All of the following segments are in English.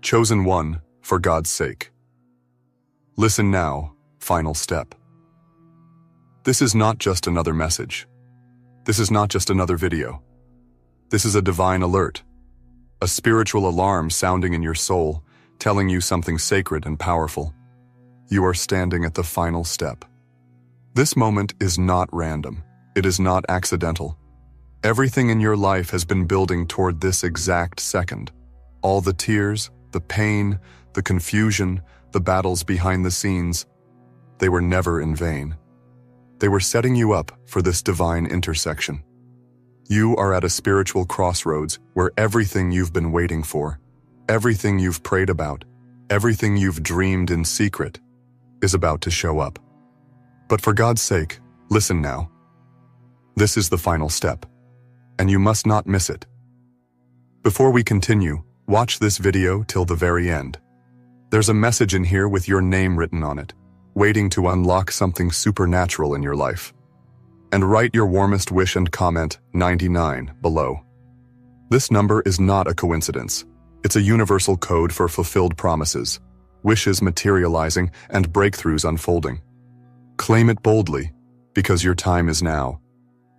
Chosen one, for God's sake. Listen now, final step. This is not just another message. This is not just another video. This is a divine alert, a spiritual alarm sounding in your soul, telling you something sacred and powerful. You are standing at the final step. This moment is not random. It is not accidental. Everything in your life has been building toward this exact second. All the tears, the pain, the confusion, the battles behind the scenes, they were never in vain. They were setting you up for this divine intersection. You are at a spiritual crossroads where everything you've been waiting for, everything you've prayed about, everything you've dreamed in secret, is about to show up. But for God's sake, listen now. This is the final step, and you must not miss it. Before we continue, watch this video till the very end. There's a message in here with your name written on it, waiting to unlock something supernatural in your life. And write your warmest wish and comment 99 below. This number is not a coincidence. It's a universal code for fulfilled promises, wishes materializing, and breakthroughs unfolding. Claim it boldly, because your time is now.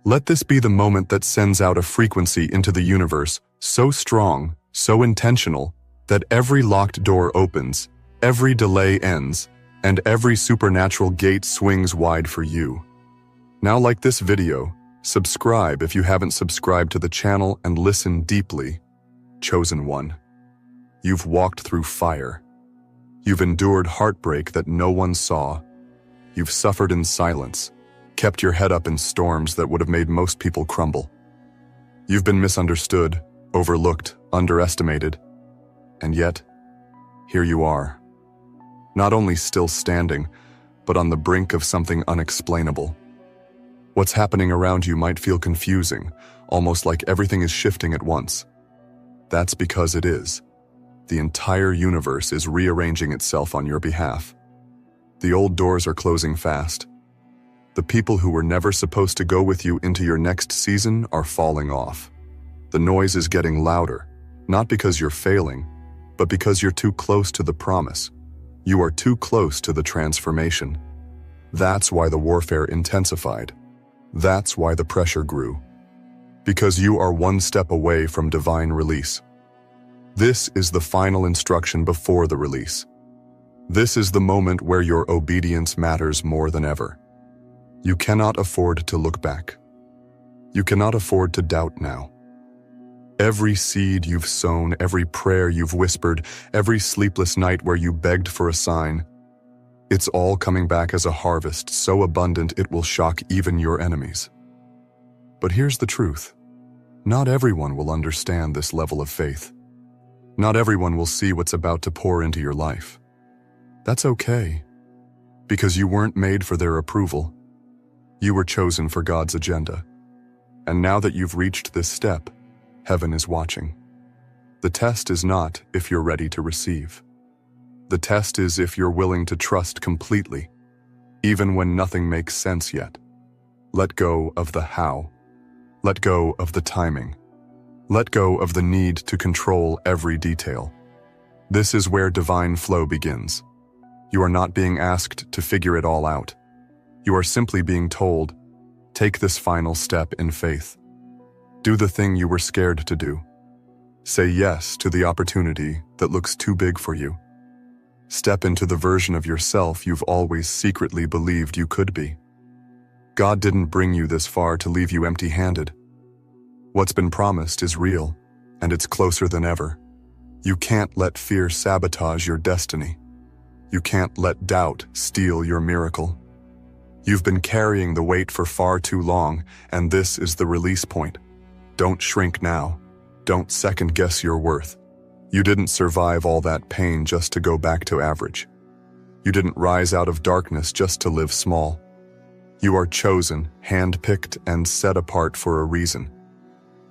Let this be the moment that sends out a frequency into the universe so strong, so intentional, that every locked door opens, every delay ends, and every supernatural gate swings wide for you. Now, like this video, subscribe if you haven't subscribed to the channel and listen deeply. Chosen one. You've walked through fire. You've endured heartbreak that no one saw. You've suffered in silence, kept your head up in storms that would have made most people crumble. You've been misunderstood, overlooked, underestimated, and yet, here you are. Not only still standing, but on the brink of something unexplainable. What's happening around you might feel confusing, almost like everything is shifting at once. That's because it is. The entire universe is rearranging itself on your behalf. The old doors are closing fast. The people who were never supposed to go with you into your next season are falling off. The noise is getting louder, not because you're failing, but because you're too close to the promise. You are too close to the transformation. That's why the warfare intensified. That's why the pressure grew. Because you are one step away from divine release. This is the final instruction before the release. This is the moment where your obedience matters more than ever. You cannot afford to look back. You cannot afford to doubt now. Every seed you've sown, every prayer you've whispered, every sleepless night where you begged for a sign, it's all coming back as a harvest so abundant it will shock even your enemies. But here's the truth. Not everyone will understand this level of faith. Not everyone will see what's about to pour into your life. That's okay, because you weren't made for their approval. You were chosen for God's agenda. And now that you've reached this step, heaven is watching. The test is not if you're ready to receive. The test is if you're willing to trust completely, even when nothing makes sense yet. Let go of the how. Let go of the timing. Let go of the need to control every detail. This is where divine flow begins. You are not being asked to figure it all out. You are simply being told, take this final step in faith. Do the thing you were scared to do. Say yes to the opportunity that looks too big for you. Step into the version of yourself you've always secretly believed you could be. God didn't bring you this far to leave you empty-handed. What's been promised is real, and it's closer than ever. You can't let fear sabotage your destiny. You can't let doubt steal your miracle. You've been carrying the weight for far too long, and this is the release point. Don't shrink now. Don't second-guess your worth. You didn't survive all that pain just to go back to average. You didn't rise out of darkness just to live small. You are chosen, hand-picked, and set apart for a reason.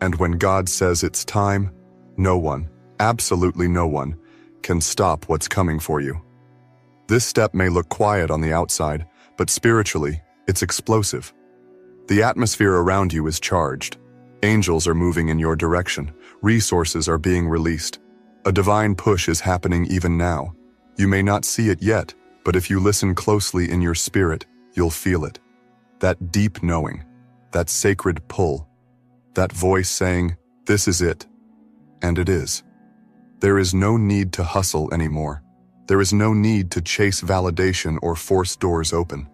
And when God says it's time, no one, absolutely no one, can stop what's coming for you. This step may look quiet on the outside, but spiritually, it's explosive. The atmosphere around you is charged. Angels are moving in your direction. Resources are being released. A divine push is happening even now. You may not see it yet, but if you listen closely in your spirit, you'll feel it. That deep knowing, that sacred pull, that voice saying, "This is it." And it is. There is no need to hustle anymore. There is no need to chase validation or force doors open.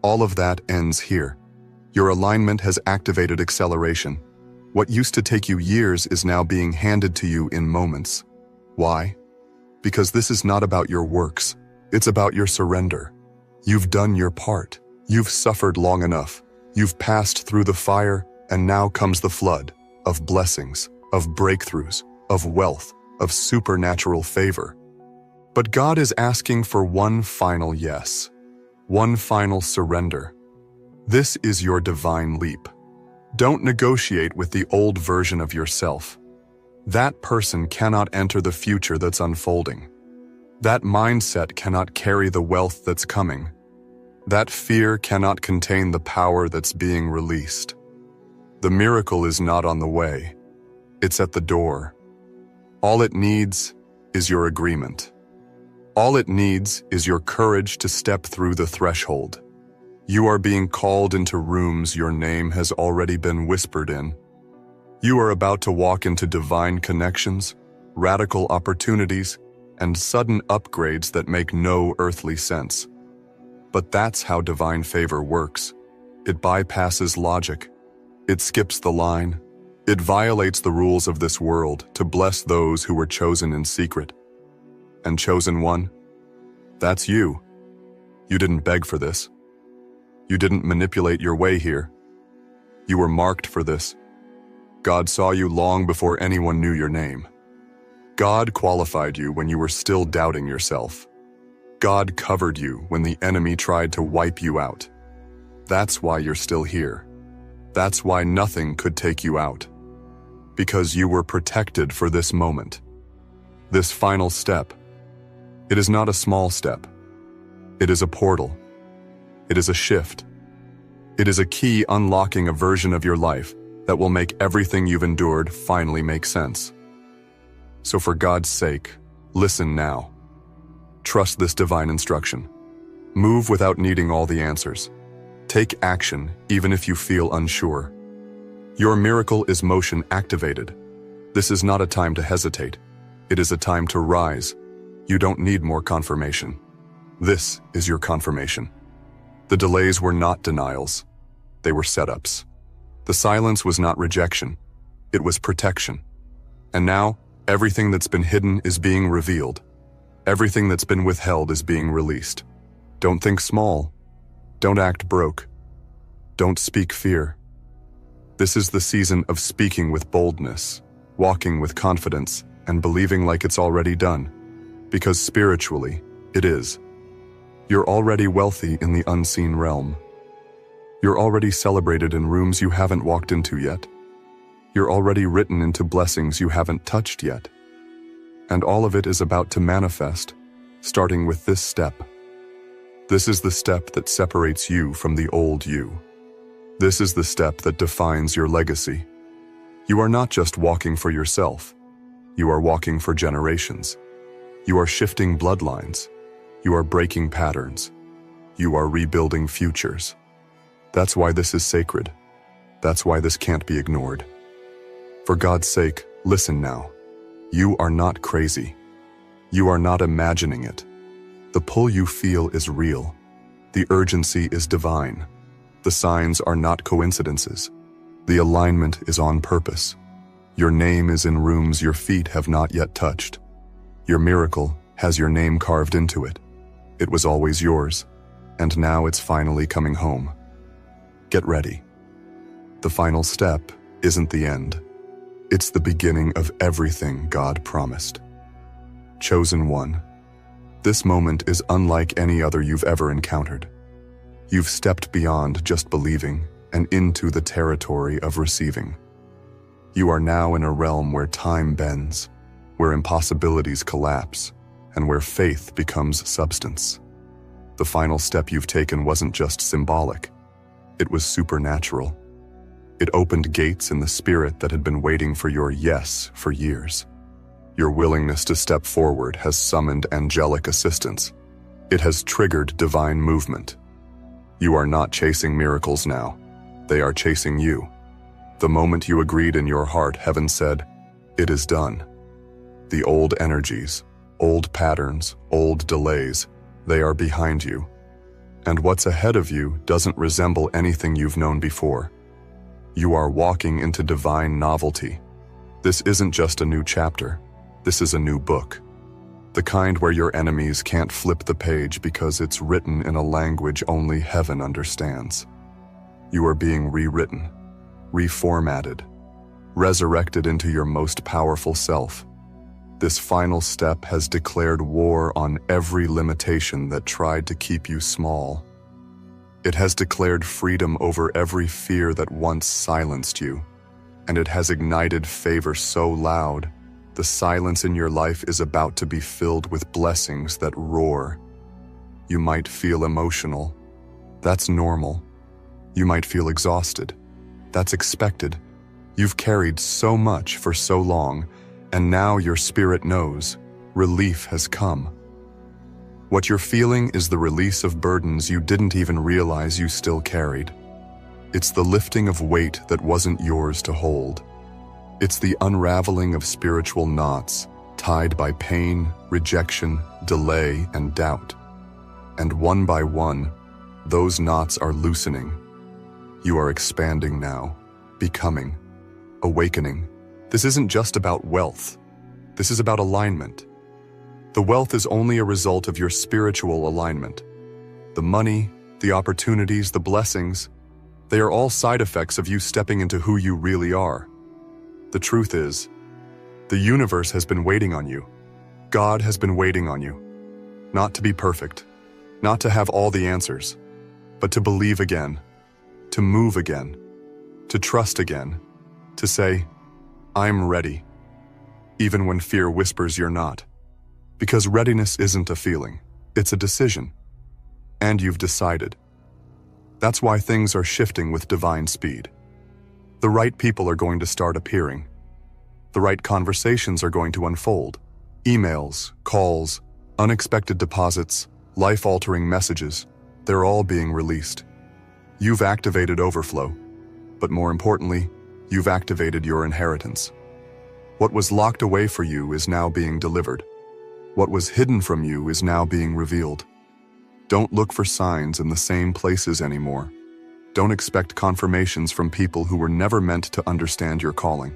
All of that ends here. Your alignment has activated acceleration. What used to take you years is now being handed to you in moments. Why? Because this is not about your works. It's about your surrender. You've done your part. You've suffered long enough. You've passed through the fire, and now comes the flood of blessings, of breakthroughs, of wealth, of supernatural favor. But God is asking for one final yes, one final surrender. This is your divine leap. Don't negotiate with the old version of yourself. That person cannot enter the future that's unfolding. That mindset cannot carry the wealth that's coming. That fear cannot contain the power that's being released. The miracle is not on the way. It's at the door. All it needs is your agreement. All it needs is your courage to step through the threshold. You are being called into rooms your name has already been whispered in. You are about to walk into divine connections, radical opportunities, and sudden upgrades that make no earthly sense. But that's how divine favor works. It bypasses logic. It skips the line. It violates the rules of this world to bless those who were chosen in secret. And chosen one? That's you. You didn't beg for this. You didn't manipulate your way here. You were marked for this. God saw you long before anyone knew your name. God qualified you when you were still doubting yourself. God covered you when the enemy tried to wipe you out. That's why you're still here. That's why nothing could take you out. Because you were protected for this moment. This final step. It is not a small step. It is a portal. It is a shift. It is a key unlocking a version of your life that will make everything you've endured finally make sense. So for God's sake, listen now. Trust this divine instruction. Move without needing all the answers. Take action even if you feel unsure. Your miracle is motion activated. This is not a time to hesitate. It is a time to rise. You don't need more confirmation. This is your confirmation. The delays were not denials. They were setups. The silence was not rejection. It was protection. And now, everything that's been hidden is being revealed. Everything that's been withheld is being released. Don't think small. Don't act broke. Don't speak fear. This is the season of speaking with boldness, walking with confidence, and believing like it's already done. Because spiritually, it is. You're already wealthy in the unseen realm. You're already celebrated in rooms you haven't walked into yet. You're already written into blessings you haven't touched yet. And all of it is about to manifest, starting with this step. This is the step that separates you from the old you. This is the step that defines your legacy. You are not just walking for yourself. You are walking for generations. You are shifting bloodlines. You are breaking patterns. You are rebuilding futures. That's why this is sacred. That's why this can't be ignored. For God's sake, listen now. You are not crazy. You are not imagining it. The pull you feel is real. The urgency is divine. The signs are not coincidences. The alignment is on purpose. Your name is in rooms your feet have not yet touched. Your miracle has your name carved into it. It was always yours, and now it's finally coming home. Get ready. The final step isn't the end. It's the beginning of everything God promised. Chosen one. This moment is unlike any other you've ever encountered. You've stepped beyond just believing and into the territory of receiving. You are now in a realm where time bends, where impossibilities collapse, and where faith becomes substance. The final step you've taken wasn't just symbolic. It was supernatural. It opened gates in the spirit that had been waiting for your yes for years. Your willingness to step forward has summoned angelic assistance. It has triggered divine movement. You are not chasing miracles now. They are chasing you. The moment you agreed in your heart, heaven said, "It is done." The old energies, old patterns, old delays, they are behind you. And what's ahead of you doesn't resemble anything you've known before. You are walking into divine novelty. This isn't just a new chapter. This is a new book. The kind where your enemies can't flip the page because it's written in a language only heaven understands. You are being rewritten, reformatted, resurrected into your most powerful self. This final step has declared war on every limitation that tried to keep you small. It has declared freedom over every fear that once silenced you, and it has ignited favor so loud, the silence in your life is about to be filled with blessings that roar. You might feel emotional. That's normal. You might feel exhausted. That's expected. You've carried so much for so long, and now your spirit knows relief has come. What you're feeling is the release of burdens you didn't even realize you still carried. It's the lifting of weight that wasn't yours to hold. It's the unraveling of spiritual knots tied by pain, rejection, delay, and doubt. And one by one, those knots are loosening. You are expanding now, becoming, awakening. This isn't just about wealth. This is about alignment. The wealth is only a result of your spiritual alignment. The money, the opportunities, the blessings, they are all side effects of you stepping into who you really are. The truth is, the universe has been waiting on you. God has been waiting on you. Not to be perfect, not to have all the answers, but to believe again, to move again, to trust again, to say, "I'm ready," even when fear whispers you're not. Because readiness isn't a feeling, it's a decision. And you've decided. That's why things are shifting with divine speed. The right people are going to start appearing. The right conversations are going to unfold. Emails, calls, unexpected deposits, life-altering messages, they're all being released. You've activated overflow, but more importantly, you've activated your inheritance. What was locked away for you is now being delivered. What was hidden from you is now being revealed. Don't look for signs in the same places anymore. Don't expect confirmations from people who were never meant to understand your calling.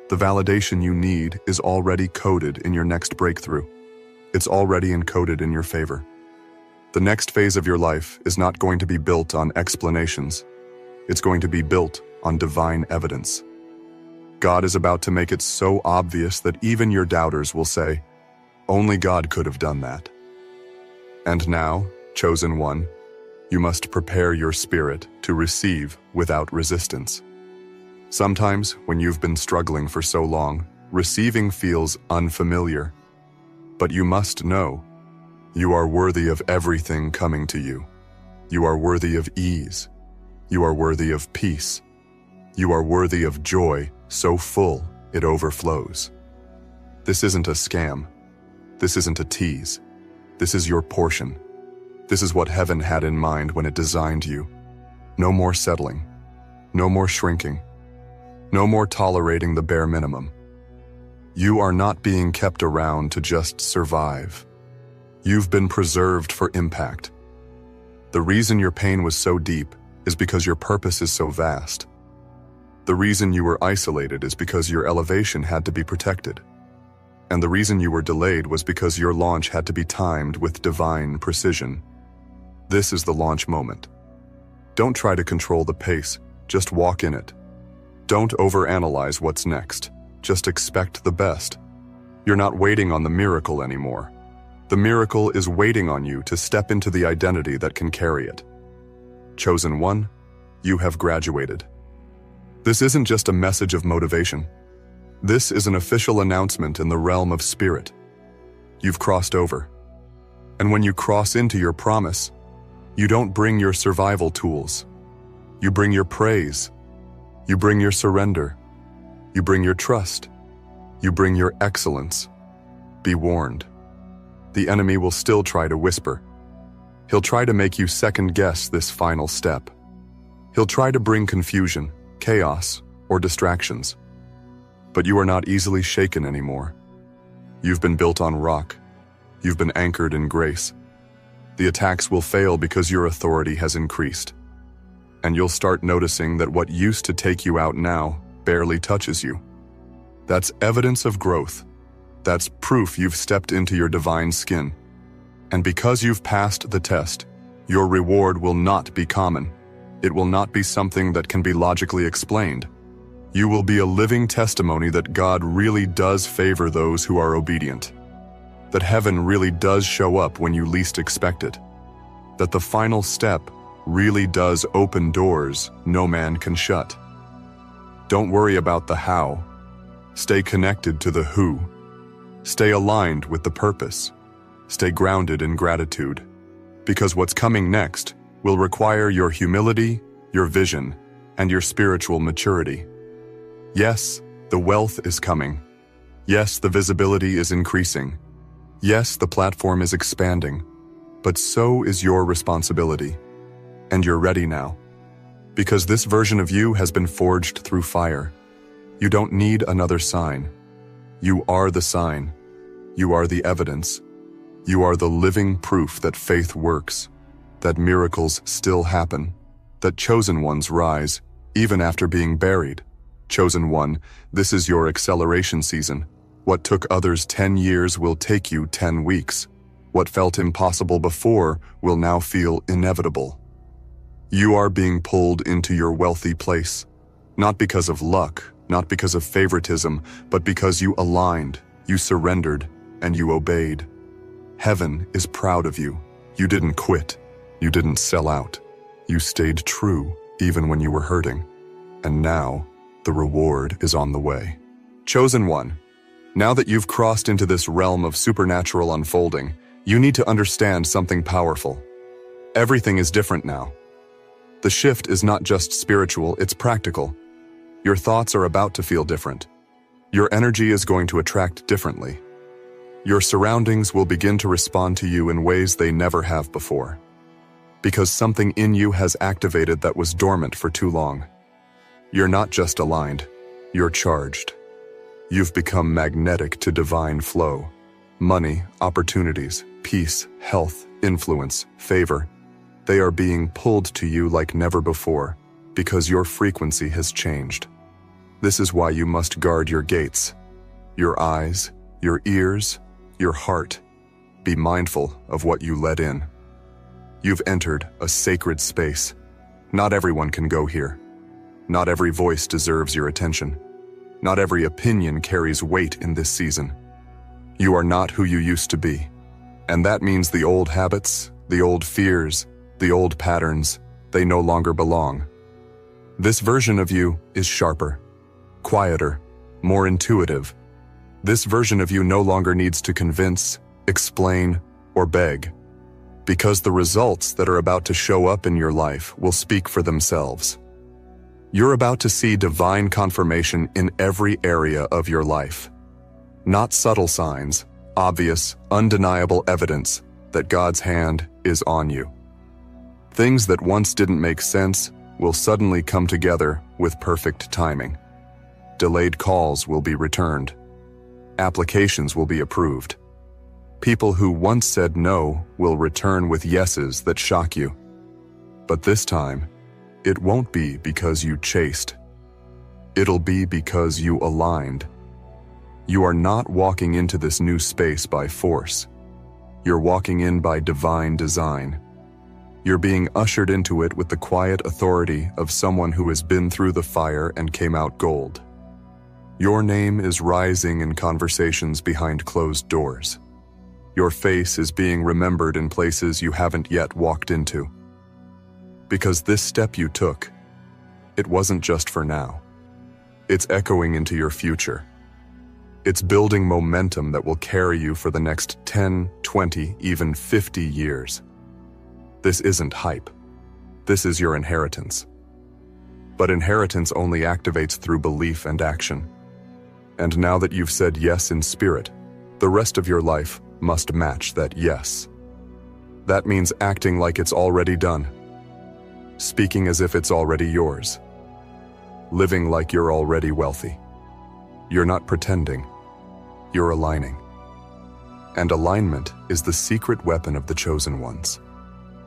The validation you need is already coded in your next breakthrough. It's already encoded in your favor. The next phase of your life is not going to be built on explanations. It's going to be built on divine evidence. God is about to make it so obvious that even your doubters will say, "Only God could have done that." And now, chosen one, you must prepare your spirit to receive without resistance. Sometimes, when you've been struggling for so long, receiving feels unfamiliar. But you must know, you are worthy of everything coming to you. You are worthy of ease. You are worthy of peace. You are worthy of joy so full it overflows. This isn't a scam. This isn't a tease. This is your portion. This is what heaven had in mind when it designed you. No more settling. No more shrinking. No more tolerating the bare minimum. You are not being kept around to just survive. You've been preserved for impact. The reason your pain was so deep is because your purpose is so vast. The reason you were isolated is because your elevation had to be protected. And the reason you were delayed was because your launch had to be timed with divine precision. This is the launch moment. Don't try to control the pace, just walk in it. Don't overanalyze what's next, just expect the best. You're not waiting on the miracle anymore. The miracle is waiting on you to step into the identity that can carry it. Chosen one, you have graduated. This isn't just a message of motivation. This is an official announcement in the realm of spirit. You've crossed over. And when you cross into your promise, you don't bring your survival tools. You bring your praise. You bring your surrender. You bring your trust. You bring your excellence. Be warned. The enemy will still try to whisper. He'll try to make you second-guess this final step. He'll try to bring confusion, chaos, or distractions. But you are not easily shaken anymore. You've been built on rock. You've been anchored in grace. The attacks will fail because your authority has increased. And you'll start noticing that what used to take you out now barely touches you. That's evidence of growth. That's proof you've stepped into your divine skin. And because you've passed the test, your reward will not be common. It will not be something that can be logically explained. You will be a living testimony that God really does favor those who are obedient. That heaven really does show up when you least expect it. That the final step really does open doors no man can shut. Don't worry about the how. Stay connected to the who. Stay aligned with the purpose. Stay grounded in gratitude. Because what's coming next will require your humility, your vision, and your spiritual maturity. Yes, the wealth is coming. Yes, the visibility is increasing. Yes, the platform is expanding. But so is your responsibility. And you're ready now. Because this version of you has been forged through fire. You don't need another sign. You are the sign. You are the evidence. You are the living proof that faith works, that miracles still happen, that chosen ones rise, even after being buried. Chosen one, this is your acceleration season. What took others 10 years will take you 10 weeks. What felt impossible before will now feel inevitable. You are being pulled into your wealthy place, not because of luck, not because of favoritism, but because you aligned, you surrendered, and you obeyed. Heaven is proud of you. You didn't quit. You didn't sell out. You stayed true, even when you were hurting. And now, the reward is on the way. Chosen one, now that you've crossed into this realm of supernatural unfolding, you need to understand something powerful. Everything is different now. The shift is not just spiritual, it's practical. Your thoughts are about to feel different. Your energy is going to attract differently. Your surroundings will begin to respond to you in ways they never have before. Because something in you has activated that was dormant for too long. You're not just aligned, you're charged. You've become magnetic to divine flow. Money, opportunities, peace, health, influence, favor. They are being pulled to you like never before because your frequency has changed. This is why you must guard your gates, your eyes, your ears, your heart. Be mindful of what you let in. You've entered a sacred space. Not everyone can go here. Not every voice deserves your attention. Not every opinion carries weight in this season. You are not who you used to be. And that means the old habits, the old fears, the old patterns, they no longer belong. This version of you is sharper, quieter, more intuitive. This version of you no longer needs to convince, explain, or beg, because the results that are about to show up in your life will speak for themselves. You're about to see divine confirmation in every area of your life. Not subtle signs, obvious, undeniable evidence that God's hand is on you. Things that once didn't make sense will suddenly come together with perfect timing. Delayed calls will be returned. Applications will be approved. People who once said no will return with yeses that shock you. But this time, it won't be because you chased. It'll be because you aligned. You are not walking into this new space by force. You're walking in by divine design. You're being ushered into it with the quiet authority of someone who has been through the fire and came out gold. Your name is rising in conversations behind closed doors. Your face is being remembered in places you haven't yet walked into. Because this step you took, it wasn't just for now. It's echoing into your future. It's building momentum that will carry you for the next 10, 20, even 50 years. This isn't hype. This is your inheritance. But inheritance only activates through belief and action. And now that you've said yes in spirit, the rest of your life must match that yes. That means acting like it's already done, speaking as if it's already yours, living like you're already wealthy. You're not pretending, you're aligning. And alignment is the secret weapon of the chosen ones.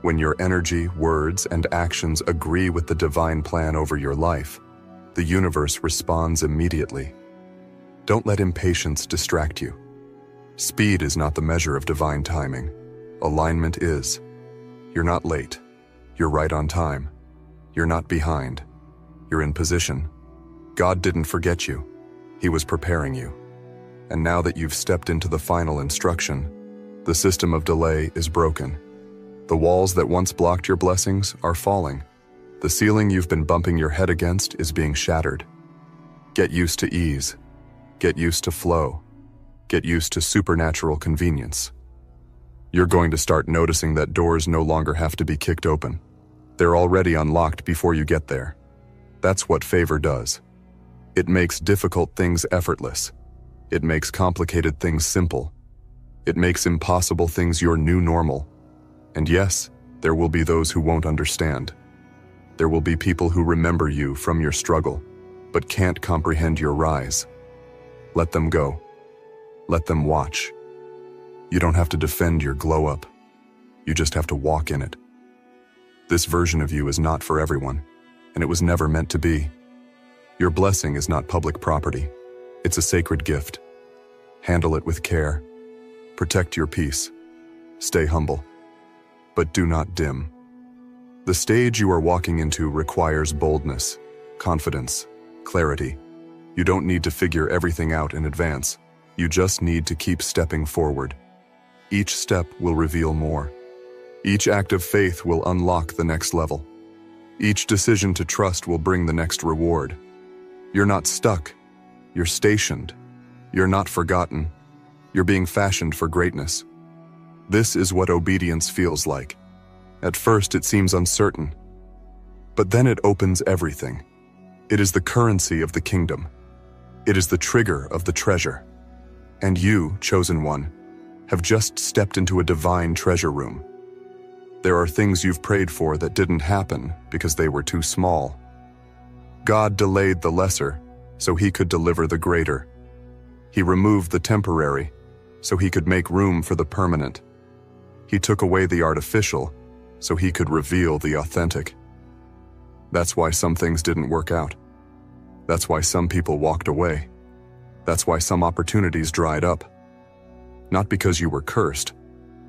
When your energy, words, and actions agree with the divine plan over your life, the universe responds immediately. Don't let impatience distract you. Speed is not the measure of divine timing. Alignment is. You're not late. You're right on time. You're not behind. You're in position. God didn't forget you. He was preparing you. And now that you've stepped into the final instruction, the system of delay is broken. The walls that once blocked your blessings are falling. The ceiling you've been bumping your head against is being shattered. Get used to ease. Get used to flow. Get used to supernatural convenience. You're going to start noticing that doors no longer have to be kicked open. They're already unlocked before you get there. That's what favor does. It makes difficult things effortless. It makes complicated things simple. It makes impossible things your new normal. And yes, there will be those who won't understand. There will be people who remember you from your struggle, but can't comprehend your rise. Let them go. Let them watch. You don't have to defend your glow up. You just have to walk in it. This version of you is not for everyone, and it was never meant to be. Your blessing is not public property. It's a sacred gift. Handle it with care. Protect your peace. Stay humble. But do not dim. The stage you are walking into requires boldness, confidence, clarity. You don't need to figure everything out in advance. You just need to keep stepping forward. Each step will reveal more. Each act of faith will unlock the next level. Each decision to trust will bring the next reward. You're not stuck. You're stationed. You're not forgotten. You're being fashioned for greatness. This is what obedience feels like. At first, it seems uncertain, but then it opens everything. It is the currency of the kingdom. It is the trigger of the treasure. And you, chosen one, have just stepped into a divine treasure room. There are things you've prayed for that didn't happen because they were too small. God delayed the lesser so he could deliver the greater. He removed the temporary so he could make room for the permanent. He took away the artificial so he could reveal the authentic. That's why some things didn't work out. That's why some people walked away. That's why some opportunities dried up. Not because you were cursed,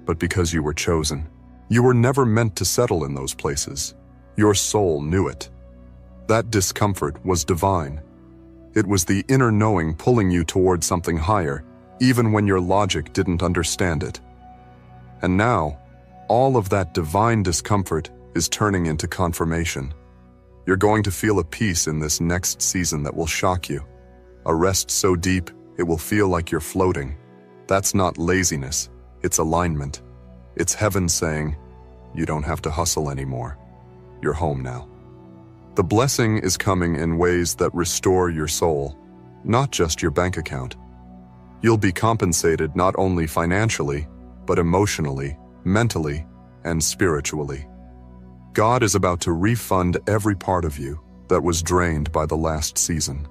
but because you were chosen. You were never meant to settle in those places. Your soul knew it. That discomfort was divine. It was the inner knowing pulling you toward something higher, even when your logic didn't understand it. And now, all of that divine discomfort is turning into confirmation. You're going to feel a peace in this next season that will shock you. A rest so deep, it will feel like you're floating. That's not laziness, it's alignment. It's heaven saying, you don't have to hustle anymore. You're home now. The blessing is coming in ways that restore your soul, not just your bank account. You'll be compensated not only financially, but emotionally, mentally, and spiritually. God is about to refund every part of you that was drained by the last season.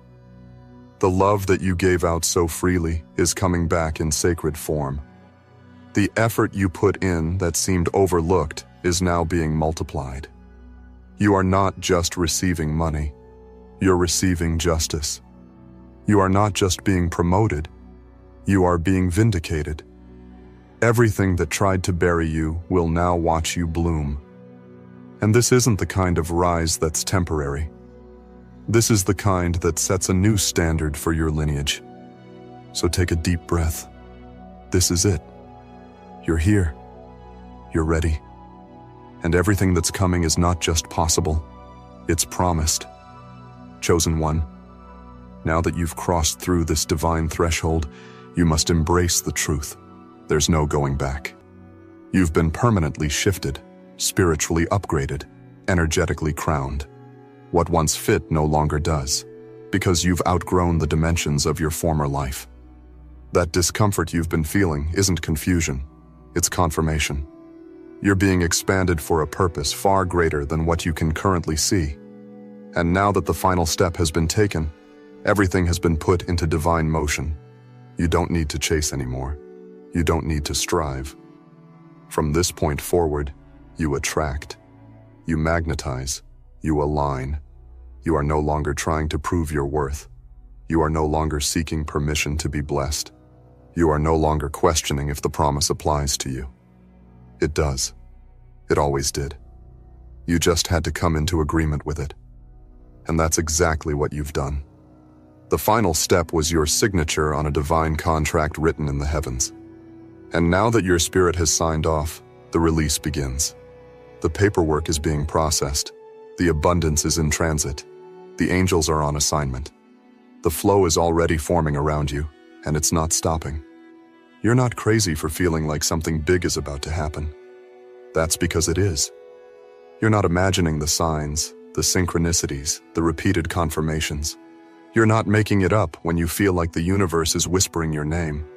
The love that you gave out so freely is coming back in sacred form. The effort you put in that seemed overlooked is now being multiplied. You are not just receiving money, you're receiving justice. You are not just being promoted, you are being vindicated. Everything that tried to bury you will now watch you bloom. And this isn't the kind of rise that's temporary. This is the kind that sets a new standard for your lineage. So take a deep breath. This is it. You're here. You're ready. And everything that's coming is not just possible, it's promised. Chosen one, now that you've crossed through this divine threshold, you must embrace the truth. There's no going back. You've been permanently shifted, spiritually upgraded, energetically crowned. What once fit no longer does. because you've outgrown the dimensions of your former life. That discomfort you've been feeling isn't confusion, it's confirmation. You're being expanded for a purpose far greater than what you can currently see. And now that the final step has been taken, everything has been put into divine motion. You don't need to chase anymore. You don't need to strive. From this point forward, you attract. You magnetize. You align. You are no longer trying to prove your worth. You are no longer seeking permission to be blessed. You are no longer questioning if the promise applies to you. It does. It always did. You just had to come into agreement with it. And that's exactly what you've done. The final step was your signature on a divine contract written in the heavens. And now that your spirit has signed off, the release begins. The paperwork is being processed. The abundance is in transit. The angels are on assignment. The flow is already forming around you, and it's not stopping. You're not crazy for feeling like something big is about to happen. That's because it is. You're not imagining the signs, the synchronicities, the repeated confirmations. You're not making it up when you feel like the universe is whispering your name.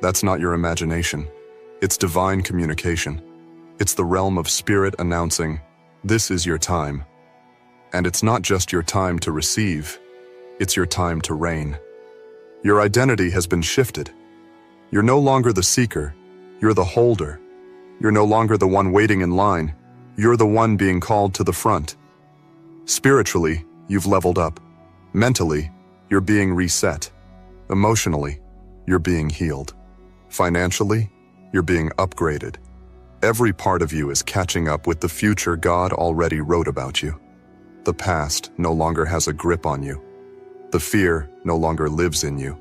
That's not your imagination. It's divine communication. It's the realm of spirit announcing, this is your time. And it's not just your time to receive, it's your time to reign. Your identity has been shifted. You're no longer the seeker, you're the holder. You're no longer the one waiting in line, you're the one being called to the front. Spiritually, you've leveled up. Mentally, you're being reset. Emotionally, you're being healed. Financially, you're being upgraded. Every part of you is catching up with the future God already wrote about you. The past no longer has a grip on you. The fear no longer lives in you.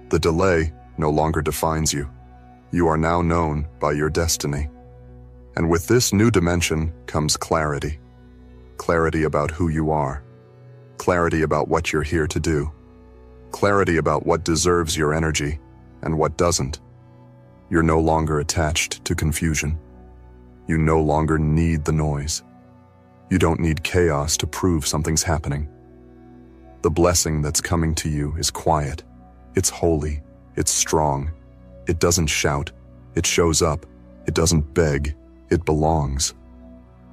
The delay no longer defines you. You are now known by your destiny. And with this new dimension comes clarity. Clarity about who you are. Clarity about what you're here to do. Clarity about what deserves your energy and what doesn't. You're no longer attached to confusion. You no longer need the noise. You don't need chaos to prove something's happening. The blessing that's coming to you is quiet. It's holy. It's strong. It doesn't shout. It shows up. It doesn't beg. It belongs.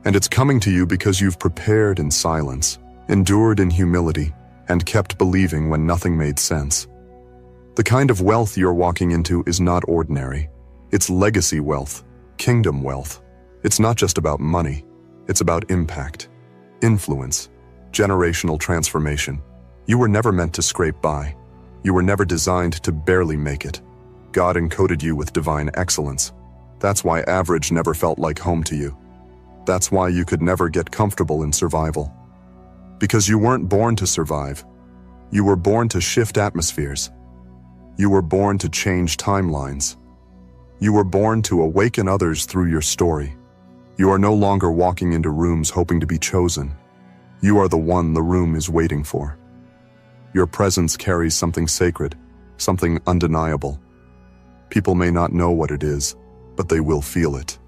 And it's coming to you because you've prepared in silence, endured in humility, and kept believing when nothing made sense. The kind of wealth you're walking into is not ordinary. It's legacy wealth, kingdom wealth. It's not just about money. It's about impact, influence, generational transformation. You were never meant to scrape by. You were never designed to barely make it. God encoded you with divine excellence. That's why average never felt like home to you. That's why you could never get comfortable in survival. Because you weren't born to survive. You were born to shift atmospheres. You were born to change timelines. You were born to awaken others through your story. You are no longer walking into rooms hoping to be chosen. You are the one the room is waiting for. Your presence carries something sacred, something undeniable. People may not know what it is, but they will feel it.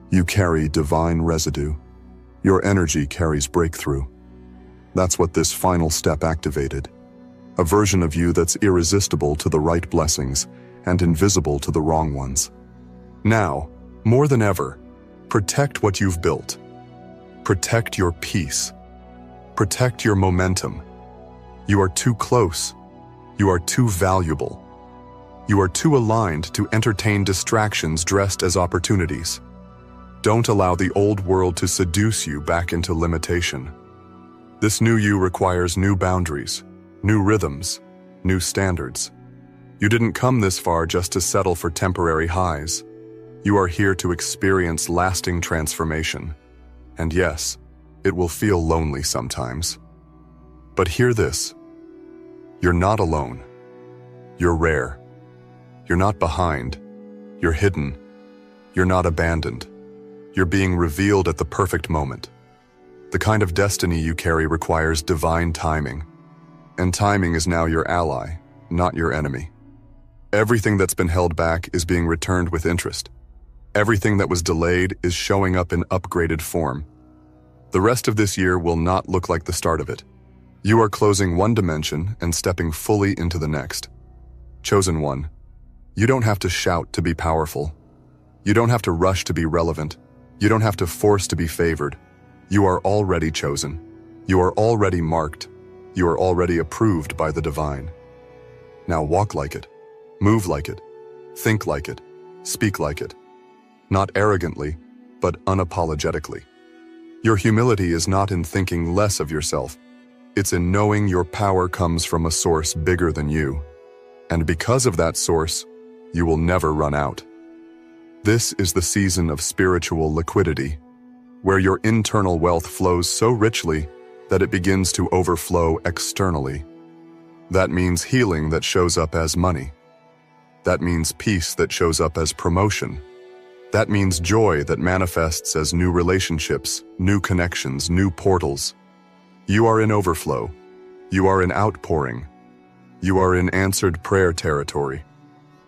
You carry divine residue. Your energy carries breakthrough. That's what this final step activated. A version of you that's irresistible to the right blessings and invisible to the wrong ones. Now, more than ever, protect what you've built. Protect your peace. Protect your momentum. You are too close. You are too valuable. You are too aligned to entertain distractions dressed as opportunities. Don't allow the old world to seduce you back into limitation. This new you requires new boundaries, new rhythms, new standards. You didn't come this far just to settle for temporary highs. You are here to experience lasting transformation. And yes, it will feel lonely sometimes. But hear this. You're not alone. You're rare. You're not behind. You're hidden. You're not abandoned. You're being revealed at the perfect moment. The kind of destiny you carry requires divine timing. And timing is now your ally, not your enemy. Everything that's been held back is being returned with interest. Everything that was delayed is showing up in upgraded form. The rest of this year will not look like the start of it. You are closing one dimension and stepping fully into the next. Chosen one. You don't have to shout to be powerful. You don't have to rush to be relevant. You don't have to force to be favored. You are already chosen. You are already marked. You are already approved by the divine. Now walk like it. Move like it. Think like it. Speak like it. Not arrogantly, but unapologetically. Your humility is not in thinking less of yourself. It's in knowing your power comes from a source bigger than you. And because of that source, you will never run out. This is the season of spiritual liquidity, where your internal wealth flows so richly that it begins to overflow externally. That means healing that shows up as money. That means peace that shows up as promotion. That means joy that manifests as new relationships, new connections, new portals. You are in overflow. You are in outpouring. You are in answered prayer territory.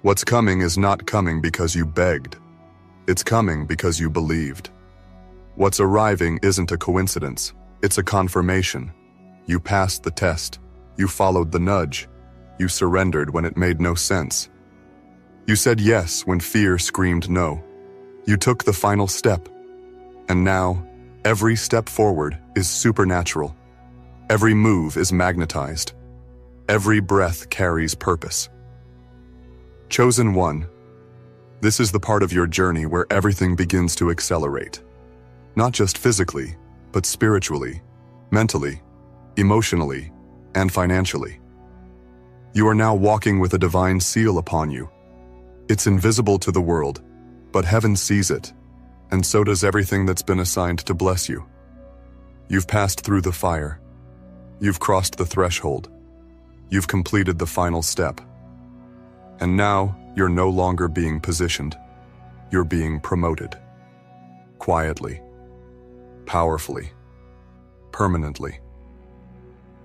What's coming is not coming because you begged. It's coming because you believed. What's arriving isn't a coincidence. It's a confirmation. You passed the test. You followed the nudge. You surrendered when it made no sense. You said yes when fear screamed no. You took the final step. And now, every step forward is supernatural. Every move is magnetized. Every breath carries purpose. Chosen one. This is the part of your journey where everything begins to accelerate. Not just physically, but spiritually, mentally, emotionally, and financially. You are now walking with a divine seal upon you. It's invisible to the world, but heaven sees it, and so does everything that's been assigned to bless you. You've passed through the fire. You've crossed the threshold. You've completed the final step. And now, you're no longer being positioned. You're being promoted. Quietly, powerfully, permanently.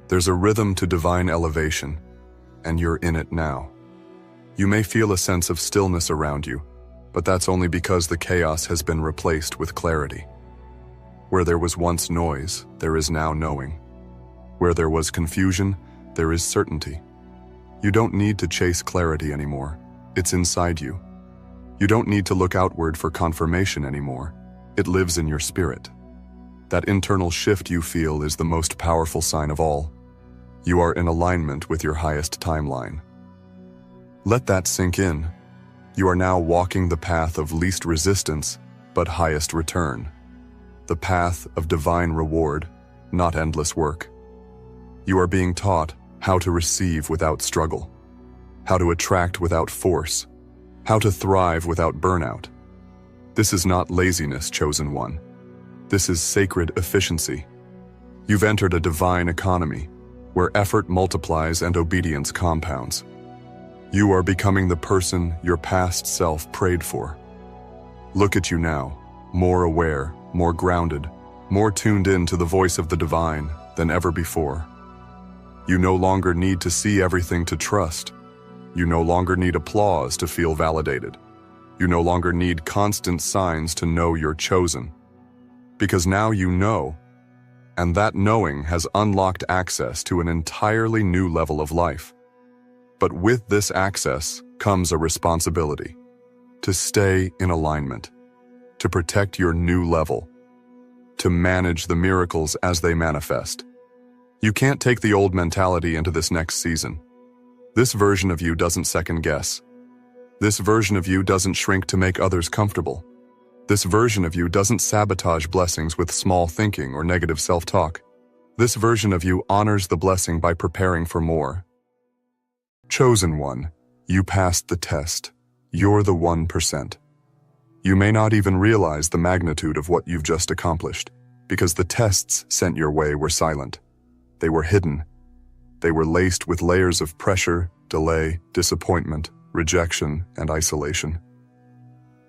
There's a rhythm to divine elevation, and you're in it now. You may feel a sense of stillness around you, but that's only because the chaos has been replaced with clarity. Where there was once noise, there is now knowing. Where there was confusion, there is certainty. You don't need to chase clarity anymore. It's inside you. You don't need to look outward for confirmation anymore. It lives in your spirit. That internal shift you feel is the most powerful sign of all. You are in alignment with your highest timeline. Let that sink in. You are now walking the path of least resistance, but highest return. The path of divine reward, not endless work. You are being taught how to receive without struggle, how to attract without force, how to thrive without burnout. This is not laziness, chosen one. This is sacred efficiency. You've entered a divine economy, where effort multiplies and obedience compounds. You are becoming the person your past self prayed for. Look at you now, more aware, more grounded, more tuned in to the voice of the divine than ever before. You no longer need to see everything to trust. You no longer need applause to feel validated. You no longer need constant signs to know you're chosen. Because now you know, and that knowing has unlocked access to an entirely new level of life. But with this access comes a responsibility to stay in alignment, to protect your new level, to manage the miracles as they manifest. You can't take the old mentality into this next season. This version of you doesn't second guess. This version of you doesn't shrink to make others comfortable. This version of you doesn't sabotage blessings with small thinking or negative self-talk. This version of you honors the blessing by preparing for more. Chosen one, you passed the test. You're the 1%. You may not even realize the magnitude of what you've just accomplished, because the tests sent your way were silent. They were hidden. They were laced with layers of pressure, delay, disappointment, rejection, and isolation.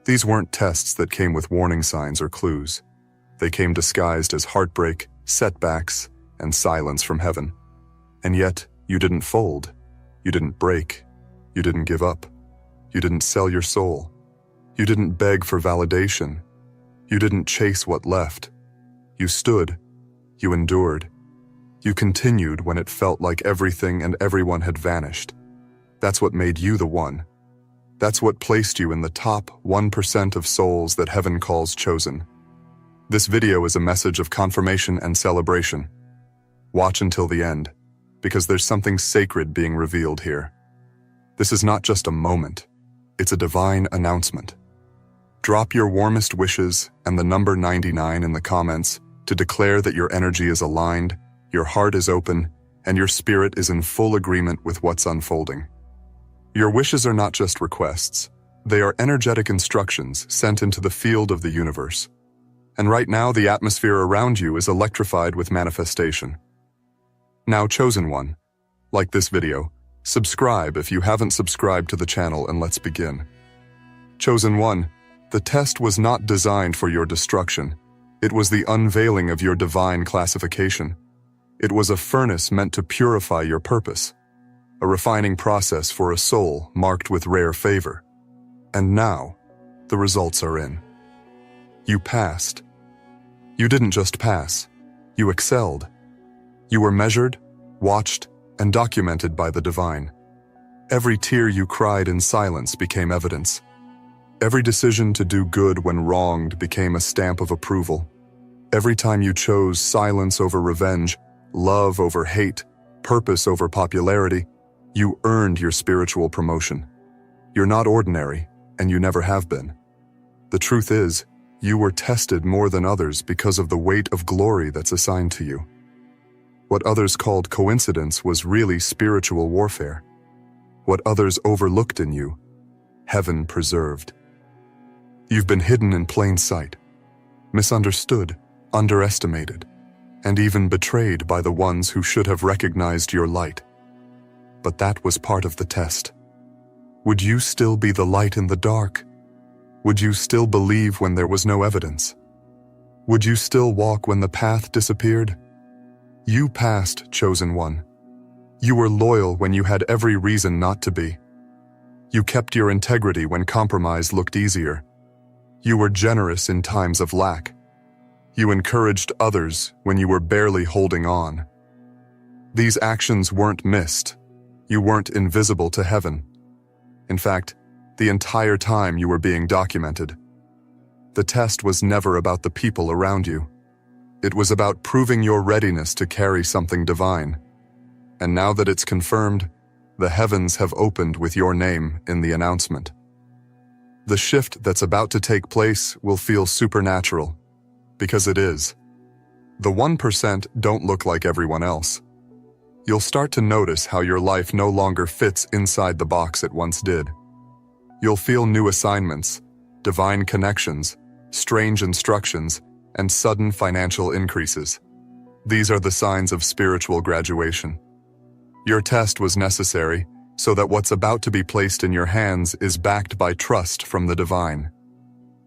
These weren't tests that came with warning signs or clues. They came disguised as heartbreak, setbacks, and silence from heaven. And yet, you didn't fold. You didn't break. You didn't give up. You didn't sell your soul. You didn't beg for validation. You didn't chase what left. You stood. You endured. You continued when it felt like everything and everyone had vanished. That's what made you the one. That's what placed you in the top 1% of souls that heaven calls chosen. This video is a message of confirmation and celebration. Watch until the end, because there's something sacred being revealed here. This is not just a moment, it's a divine announcement. Drop your warmest wishes and the number 99 in the comments to declare that your energy is aligned, your heart is open, and your spirit is in full agreement with what's unfolding. Your wishes are not just requests, they are energetic instructions sent into the field of the universe. And right now, the atmosphere around you is electrified with manifestation. Now, chosen one, like this video, subscribe if you haven't subscribed to the channel, and let's begin. Chosen one, the test was not designed for your destruction. It was the unveiling of your divine classification. It was a furnace meant to purify your purpose, a refining process for a soul marked with rare favor. And now, the results are in. You passed. You didn't just pass, you excelled. You were measured, watched, and documented by the divine. Every tear you cried in silence became evidence. Every decision to do good when wronged became a stamp of approval. Every time you chose silence over revenge, love over hate, purpose over popularity, you earned your spiritual promotion. You're not ordinary, and you never have been. The truth is, you were tested more than others because of the weight of glory that's assigned to you. What others called coincidence was really spiritual warfare. What others overlooked in you, heaven preserved. You've been hidden in plain sight, misunderstood, underestimated, and even betrayed by the ones who should have recognized your light. But that was part of the test. Would you still be the light in the dark? Would you still believe when there was no evidence? Would you still walk when the path disappeared? You passed, chosen one. You were loyal when you had every reason not to be. You kept your integrity when compromise looked easier. You were generous in times of lack. You encouraged others when you were barely holding on. These actions weren't missed. You weren't invisible to heaven. In fact, the entire time you were being documented. The test was never about the people around you. It was about proving your readiness to carry something divine. And now that it's confirmed, the heavens have opened with your name in the announcement. The shift that's about to take place will feel supernatural, because it is. The 1% don't look like everyone else. You'll start to notice how your life no longer fits inside the box it once did. You'll feel new assignments, divine connections, strange instructions, and sudden financial increases. These are the signs of spiritual graduation. Your test was necessary so that what's about to be placed in your hands is backed by trust from the divine.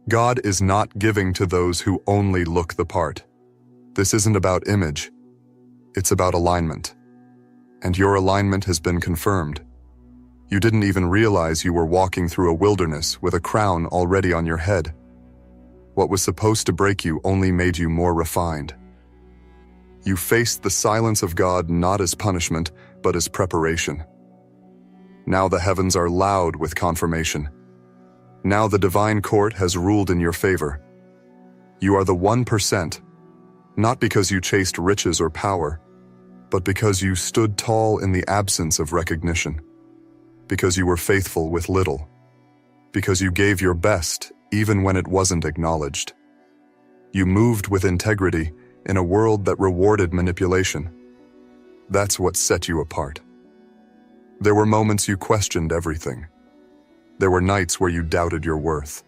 God is not giving to those who only look the part. This isn't about image. It's about alignment. And your alignment has been confirmed. You didn't even realize you were walking through a wilderness with a crown already on your head. What was supposed to break you only made you more refined. You faced the silence of God not as punishment, but as preparation. Now the heavens are loud with confirmation. Now the divine court has ruled in your favor. You are the 1%, not because you chased riches or power, but because you stood tall in the absence of recognition. Because you were faithful with little. Because you gave your best even when it wasn't acknowledged. You moved with integrity in a world that rewarded manipulation. That's what set you apart. There were moments you questioned everything. There were nights where you doubted your worth.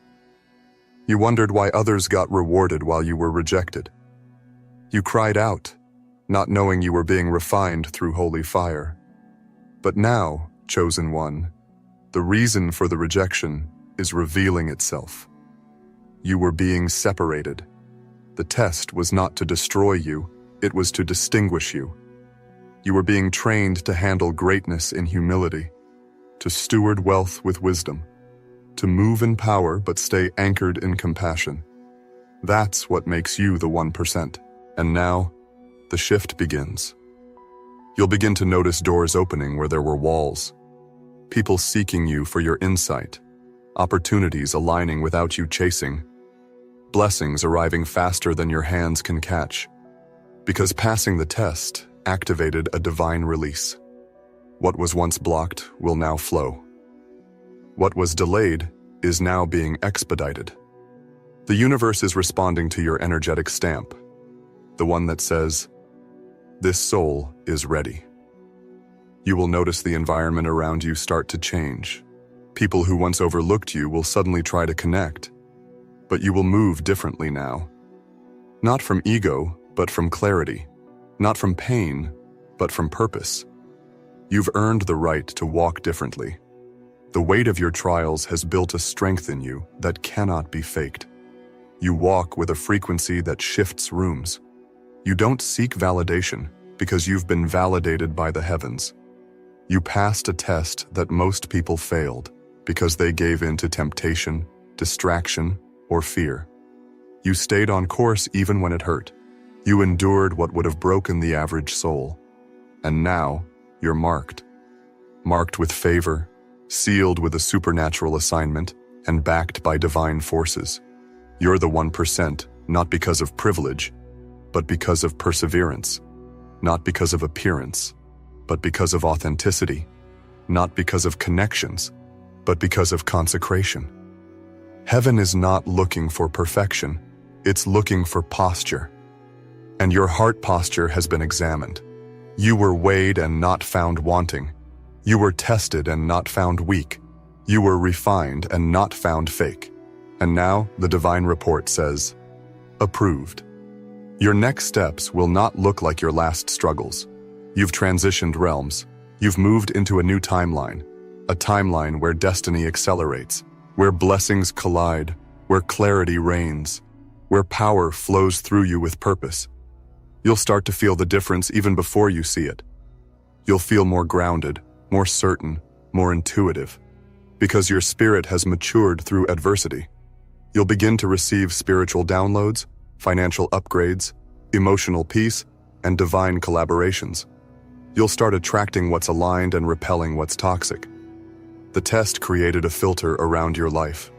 You wondered why others got rewarded while you were rejected. You cried out, not knowing you were being refined through holy fire. But now, chosen one, the reason for the rejection is revealing itself. You were being separated. The test was not to destroy you, it was to distinguish you. You were being trained to handle greatness in humility, to steward wealth with wisdom, to move in power but stay anchored in compassion. That's what makes you the 1%. And now, the shift begins. You'll begin to notice doors opening where there were walls, people seeking you for your insight, opportunities aligning without you chasing, blessings arriving faster than your hands can catch. Because passing the test activated a divine release. What was once blocked will now flow. What was delayed is now being expedited. The universe is responding to your energetic stamp, the one that says, "This soul is ready." You will notice the environment around you start to change. People who once overlooked you will suddenly try to connect, but you will move differently now. Not from ego, but from clarity. Not from pain, but from purpose. You've earned the right to walk differently. The weight of your trials has built a strength in you that cannot be faked. You walk with a frequency that shifts rooms. You don't seek validation because you've been validated by the heavens. You passed a test that most people failed because they gave in to temptation, distraction, or fear. You stayed on course even when it hurt. You endured what would have broken the average soul. And now, you're marked. Marked with favor, sealed with a supernatural assignment, and backed by divine forces. You're the 1%, not because of privilege, but because of perseverance. Not because of appearance, but because of authenticity. Not because of connections, but because of consecration. Heaven is not looking for perfection, it's looking for posture. And your heart posture has been examined. You were weighed and not found wanting. You were tested and not found weak. You were refined and not found fake. And now the divine report says, approved. Your next steps will not look like your last struggles. You've transitioned realms. You've moved into a new timeline. A timeline where destiny accelerates, where blessings collide, where clarity reigns, where power flows through you with purpose. You'll start to feel the difference even before you see it. You'll feel more grounded, more certain, more intuitive, because your spirit has matured through adversity. You'll begin to receive spiritual downloads, financial upgrades, emotional peace, and divine collaborations. You'll start attracting what's aligned and repelling what's toxic. The test created a filter around your life.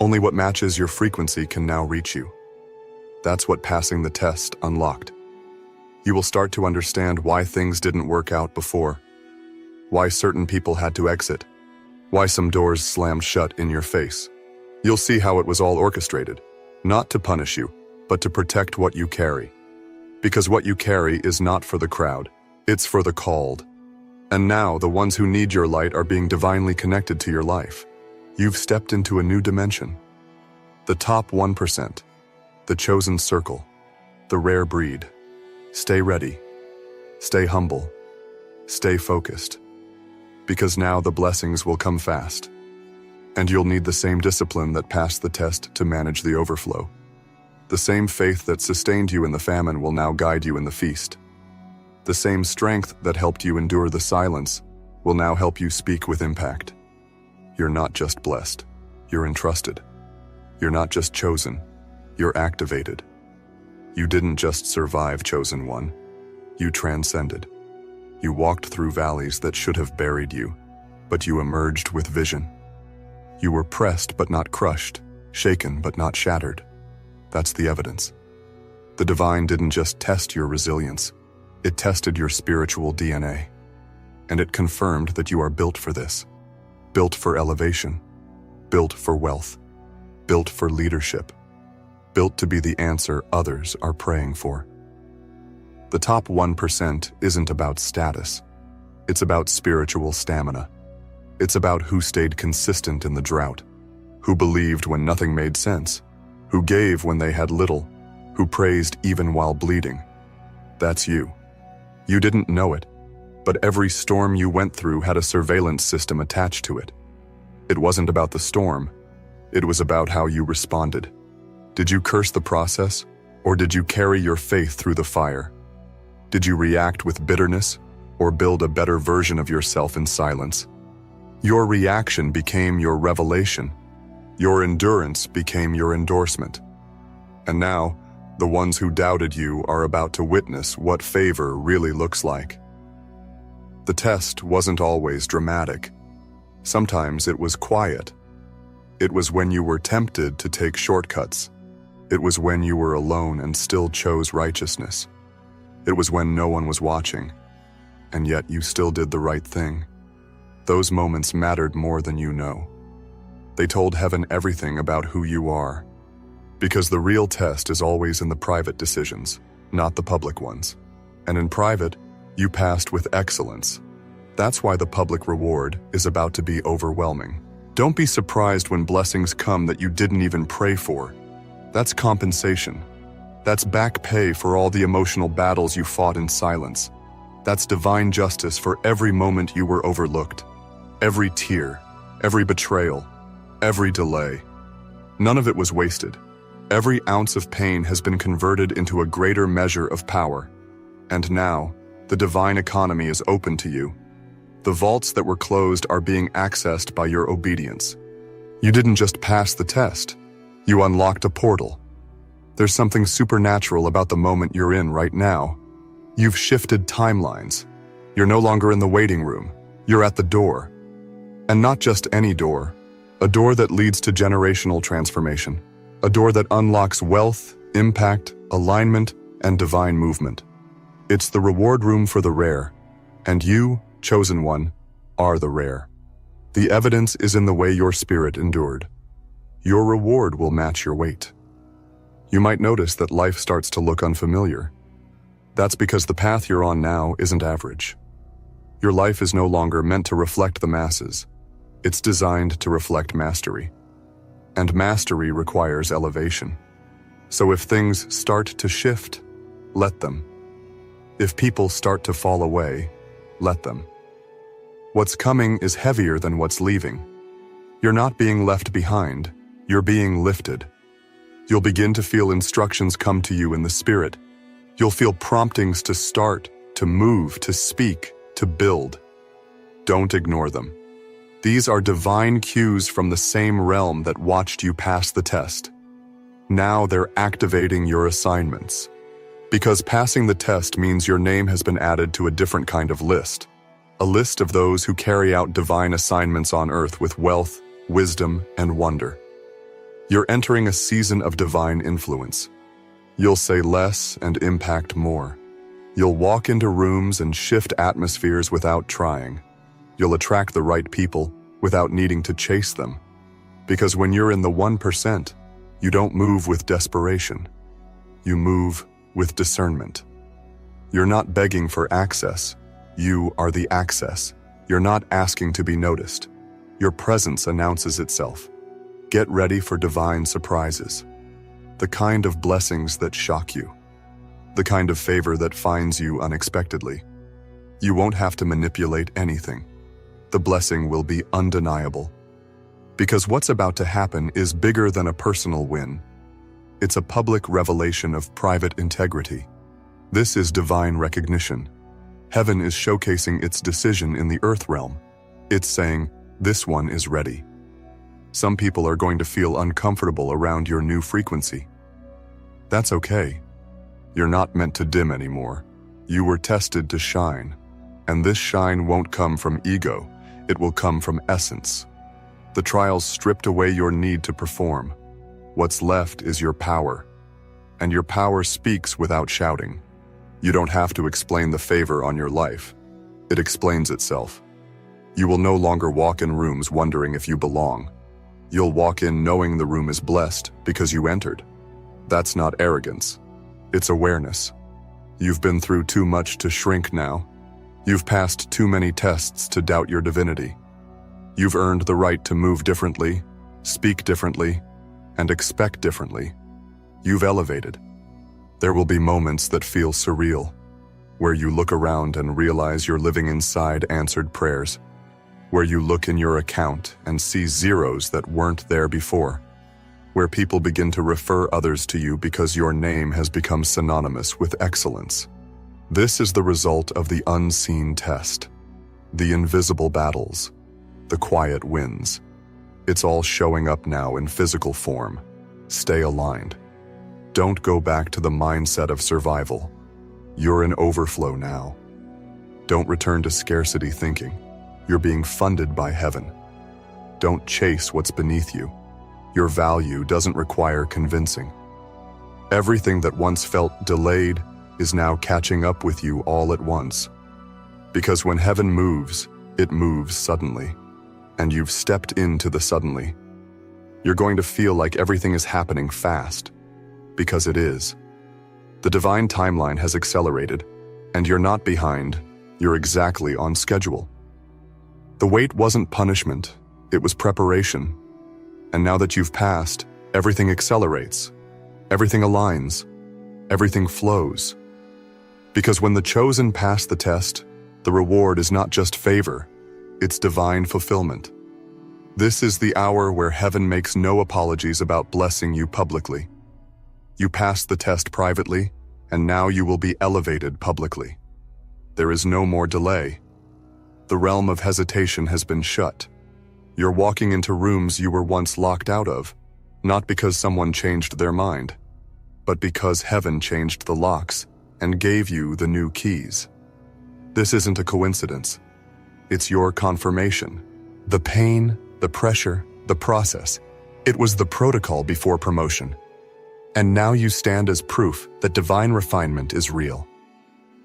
Only what matches your frequency can now reach you. That's what passing the test unlocked. You will start to understand why things didn't work out before, why certain people had to exit, why some doors slammed shut in your face. You'll see how it was all orchestrated, not to punish you, but to protect what you carry. Because what you carry is not for the crowd, it's for the called. And now the ones who need your light are being divinely connected to your life. You've stepped into a new dimension. The top 1%, the chosen circle, the rare breed. Stay ready, stay humble, stay focused, because now the blessings will come fast, and you'll need the same discipline that passed the test to manage the overflow. The same faith that sustained you in the famine will now guide you in the feast. The same strength that helped you endure the silence will now help you speak with impact. You're not just blessed, you're entrusted. You're not just chosen, you're activated. You didn't just survive, chosen one. You transcended. You walked through valleys that should have buried you, but you emerged with vision. You were pressed but not crushed, shaken but not shattered. That's the evidence. The divine didn't just test your resilience, it tested your spiritual DNA. And it confirmed that you are built for this. Built for elevation. Built for wealth. Built for leadership. Built to be the answer others are praying for. The top 1% isn't about status. It's about spiritual stamina. It's about who stayed consistent in the drought, who believed when nothing made sense, who gave when they had little, who praised even while bleeding. That's you. You didn't know it, but every storm you went through had a surveillance system attached to it. It wasn't about the storm. It was about how you responded. Did you curse the process, or did you carry your faith through the fire? Did you react with bitterness, or build a better version of yourself in silence? Your reaction became your revelation. Your endurance became your endorsement. And now, the ones who doubted you are about to witness what favor really looks like. The test wasn't always dramatic. Sometimes it was quiet. It was when you were tempted to take shortcuts. It was when you were alone and still chose righteousness. It was when no one was watching, and yet you still did the right thing. Those moments mattered more than you know. They told heaven everything about who you are. Because the real test is always in the private decisions, not the public ones. And in private, you passed with excellence. That's why the public reward is about to be overwhelming. Don't be surprised when blessings come that you didn't even pray for. That's compensation. That's back pay for all the emotional battles you fought in silence. That's divine justice for every moment you were overlooked. Every tear, every betrayal, every delay. None of it was wasted. Every ounce of pain has been converted into a greater measure of power. And now, the divine economy is open to you. The vaults that were closed are being accessed by your obedience. You didn't just pass the test. You unlocked a portal. There's something supernatural about the moment you're in right now. You've shifted timelines. You're no longer in the waiting room. You're at the door. And not just any door. A door that leads to generational transformation. A door that unlocks wealth, impact, alignment, and divine movement. It's the reward room for the rare. And you, chosen one, are the rare. The evidence is in the way your spirit endured. Your reward will match your weight. You might notice that life starts to look unfamiliar. That's because the path you're on now isn't average. Your life is no longer meant to reflect the masses. It's designed to reflect mastery. And mastery requires elevation. So if things start to shift, let them. If people start to fall away, let them. What's coming is heavier than what's leaving. You're not being left behind, you're being lifted. You'll begin to feel instructions come to you in the spirit. You'll feel promptings to start, to move, to speak, to build. Don't ignore them. These are divine cues from the same realm that watched you pass the test. Now they're activating your assignments. Because passing the test means your name has been added to a different kind of list. A list of those who carry out divine assignments on earth with wealth, wisdom, and wonder. You're entering a season of divine influence. You'll say less and impact more. You'll walk into rooms and shift atmospheres without trying. You'll attract the right people without needing to chase them. Because when you're in the 1%, you don't move with desperation. You move with discernment. You're not begging for access. You are the access. You're not asking to be noticed. Your presence announces itself. Get ready for divine surprises. The kind of blessings that shock you. The kind of favor that finds you unexpectedly. You won't have to manipulate anything. The blessing will be undeniable. Because what's about to happen is bigger than a personal win. It's a public revelation of private integrity. This is divine recognition. Heaven is showcasing its decision in the earth realm. It's saying, this one is ready. Some people are going to feel uncomfortable around your new frequency. That's okay. You're not meant to dim anymore. You were tested to shine. And this shine won't come from ego. It will come from essence. The trials stripped away your need to perform. What's left is your power. And your power speaks without shouting. You don't have to explain the favor on your life. It explains itself. You will no longer walk in rooms wondering if you belong. You'll walk in knowing the room is blessed because you entered. That's not arrogance. It's awareness. You've been through too much to shrink now. You've passed too many tests to doubt your divinity. You've earned the right to move differently, speak differently, and expect differently. You've elevated. There will be moments that feel surreal, where you look around and realize you're living inside answered prayers, where you look in your account and see zeros that weren't there before, where people begin to refer others to you because your name has become synonymous with excellence. This is the result of the unseen test, the invisible battles, the quiet wins. It's all showing up now in physical form. Stay aligned. Don't go back to the mindset of survival. You're in overflow now. Don't return to scarcity thinking. You're being funded by heaven. Don't chase what's beneath you. Your value doesn't require convincing. Everything that once felt delayed is now catching up with you all at once. Because when heaven moves, it moves suddenly. And you've stepped into the suddenly. You're going to feel like everything is happening fast. Because it is. The divine timeline has accelerated, and you're not behind, you're exactly on schedule. The wait wasn't punishment, it was preparation. And now that you've passed, everything accelerates, everything aligns, everything flows. Because when the chosen pass the test, the reward is not just favor, it's divine fulfillment. This is the hour where heaven makes no apologies about blessing you publicly. You passed the test privately, and now you will be elevated publicly. There is no more delay. The realm of hesitation has been shut. You're walking into rooms you were once locked out of, not because someone changed their mind, but because heaven changed the locks and gave you the new keys. This isn't a coincidence. It's your confirmation. The pain, the pressure, the process. It was the protocol before promotion. And now you stand as proof that divine refinement is real.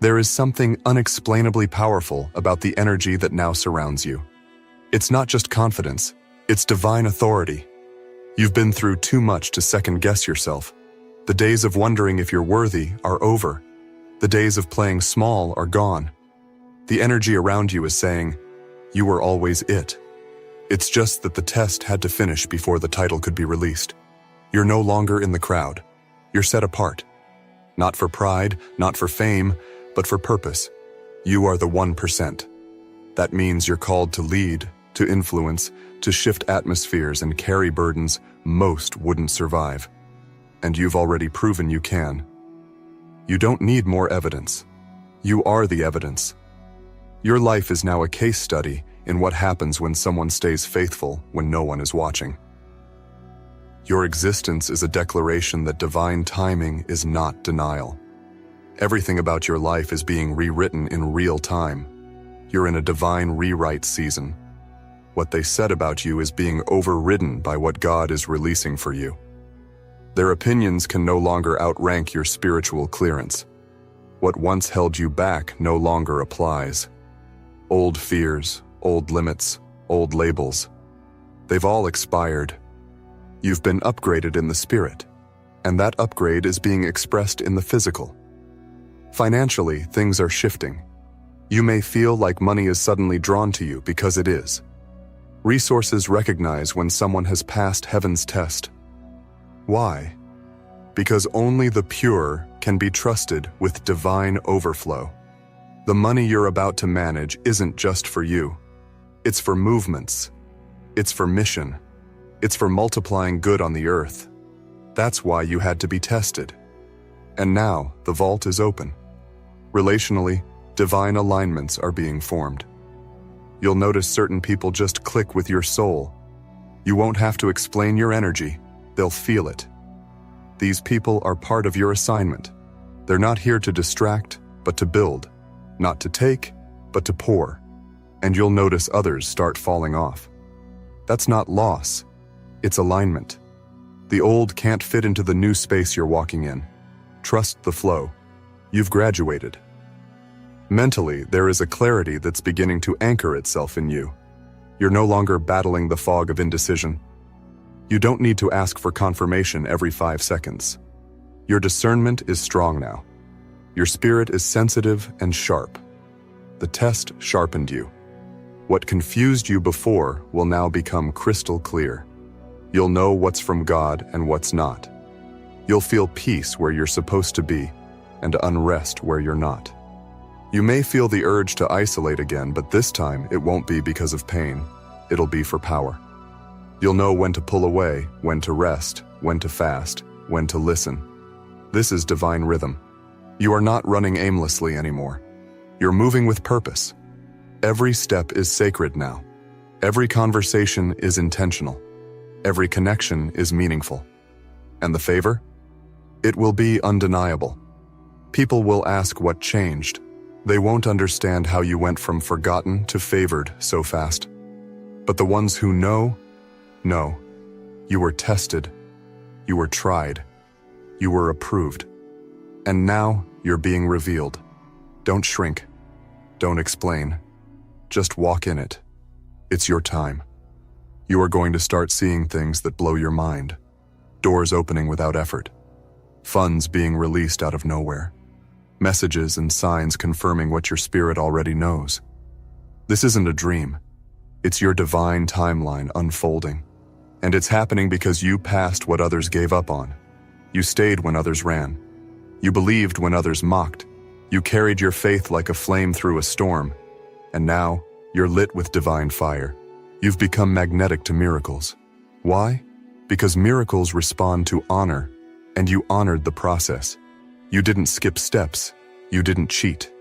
There is something unexplainably powerful about the energy that now surrounds you. It's not just confidence, it's divine authority. You've been through too much to second-guess yourself. The days of wondering if you're worthy are over. The days of playing small are gone. The energy around you is saying, you were always it. It's just that the test had to finish before the title could be released. You're no longer in the crowd. You're set apart. Not for pride, not for fame, but for purpose. You are the 1%. That means you're called to lead, to influence, to shift atmospheres and carry burdens most wouldn't survive. And you've already proven you can. You don't need more evidence. You are the evidence. Your life is now a case study in what happens when someone stays faithful when no one is watching. Your existence is a declaration that divine timing is not denial. Everything about your life is being rewritten in real time. You're in a divine rewrite season. What they said about you is being overridden by what God is releasing for you. Their opinions can no longer outrank your spiritual clearance. What once held you back no longer applies. Old fears, old limits, old labels. They've all expired. You've been upgraded in the spirit, and that upgrade is being expressed in the physical. Financially, things are shifting. You may feel like money is suddenly drawn to you because it is. Resources recognize when someone has passed heaven's test. Why? Because only the pure can be trusted with divine overflow. The money you're about to manage isn't just for you. It's for movements. It's for mission. It's for multiplying good on the earth. That's why you had to be tested. And now, the vault is open. Relationally, divine alignments are being formed. You'll notice certain people just click with your soul. You won't have to explain your energy. They'll feel it. These people are part of your assignment. They're not here to distract, but to build. Not to take, but to pour. And you'll notice others start falling off. That's not loss. It's alignment. The old can't fit into the new space you're walking in. Trust the flow. You've graduated. Mentally, there is a clarity that's beginning to anchor itself in you. You're no longer battling the fog of indecision. You don't need to ask for confirmation every 5 seconds. Your discernment is strong now. Your spirit is sensitive and sharp. The test sharpened you. What confused you before will now become crystal clear. You'll know what's from God and what's not. You'll feel peace where you're supposed to be and unrest where you're not. You may feel the urge to isolate again, but this time it won't be because of pain. It'll be for power. You'll know when to pull away, when to rest, when to fast, when to listen. This is divine rhythm. You are not running aimlessly anymore. You're moving with purpose. Every step is sacred now. Every conversation is intentional. Every connection is meaningful. And the favor? It will be undeniable. People will ask what changed. They won't understand how you went from forgotten to favored so fast. But the ones who know, you were tested, you were tried, you were approved. And now you're being revealed. Don't shrink. Don't explain. Just walk in it. It's your time. You are going to start seeing things that blow your mind. Doors opening without effort. Funds being released out of nowhere. Messages and signs confirming what your spirit already knows. This isn't a dream. It's your divine timeline unfolding. And it's happening because you passed what others gave up on. You stayed when others ran. You believed when others mocked. You carried your faith like a flame through a storm. And now, you're lit with divine fire. You've become magnetic to miracles. Why? Because miracles respond to honor, and you honored the process. You didn't skip steps. You didn't cheat.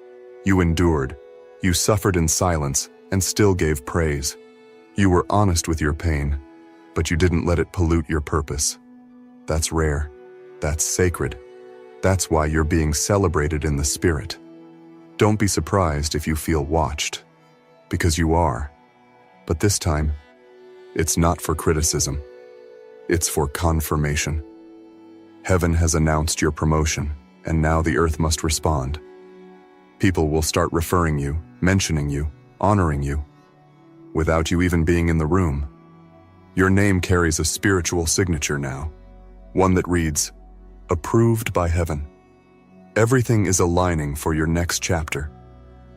You endured. You suffered in silence and still gave praise. You were honest with your pain, but you didn't let it pollute your purpose. That's rare. That's sacred. That's why you're being celebrated in the spirit. Don't be surprised if you feel watched, because you are. But this time, it's not for criticism. It's for confirmation. Heaven has announced your promotion, and now the earth must respond. People will start referring you, mentioning you, honoring you, without you even being in the room. Your name carries a spiritual signature now, one that reads, approved by heaven. Everything is aligning for your next chapter.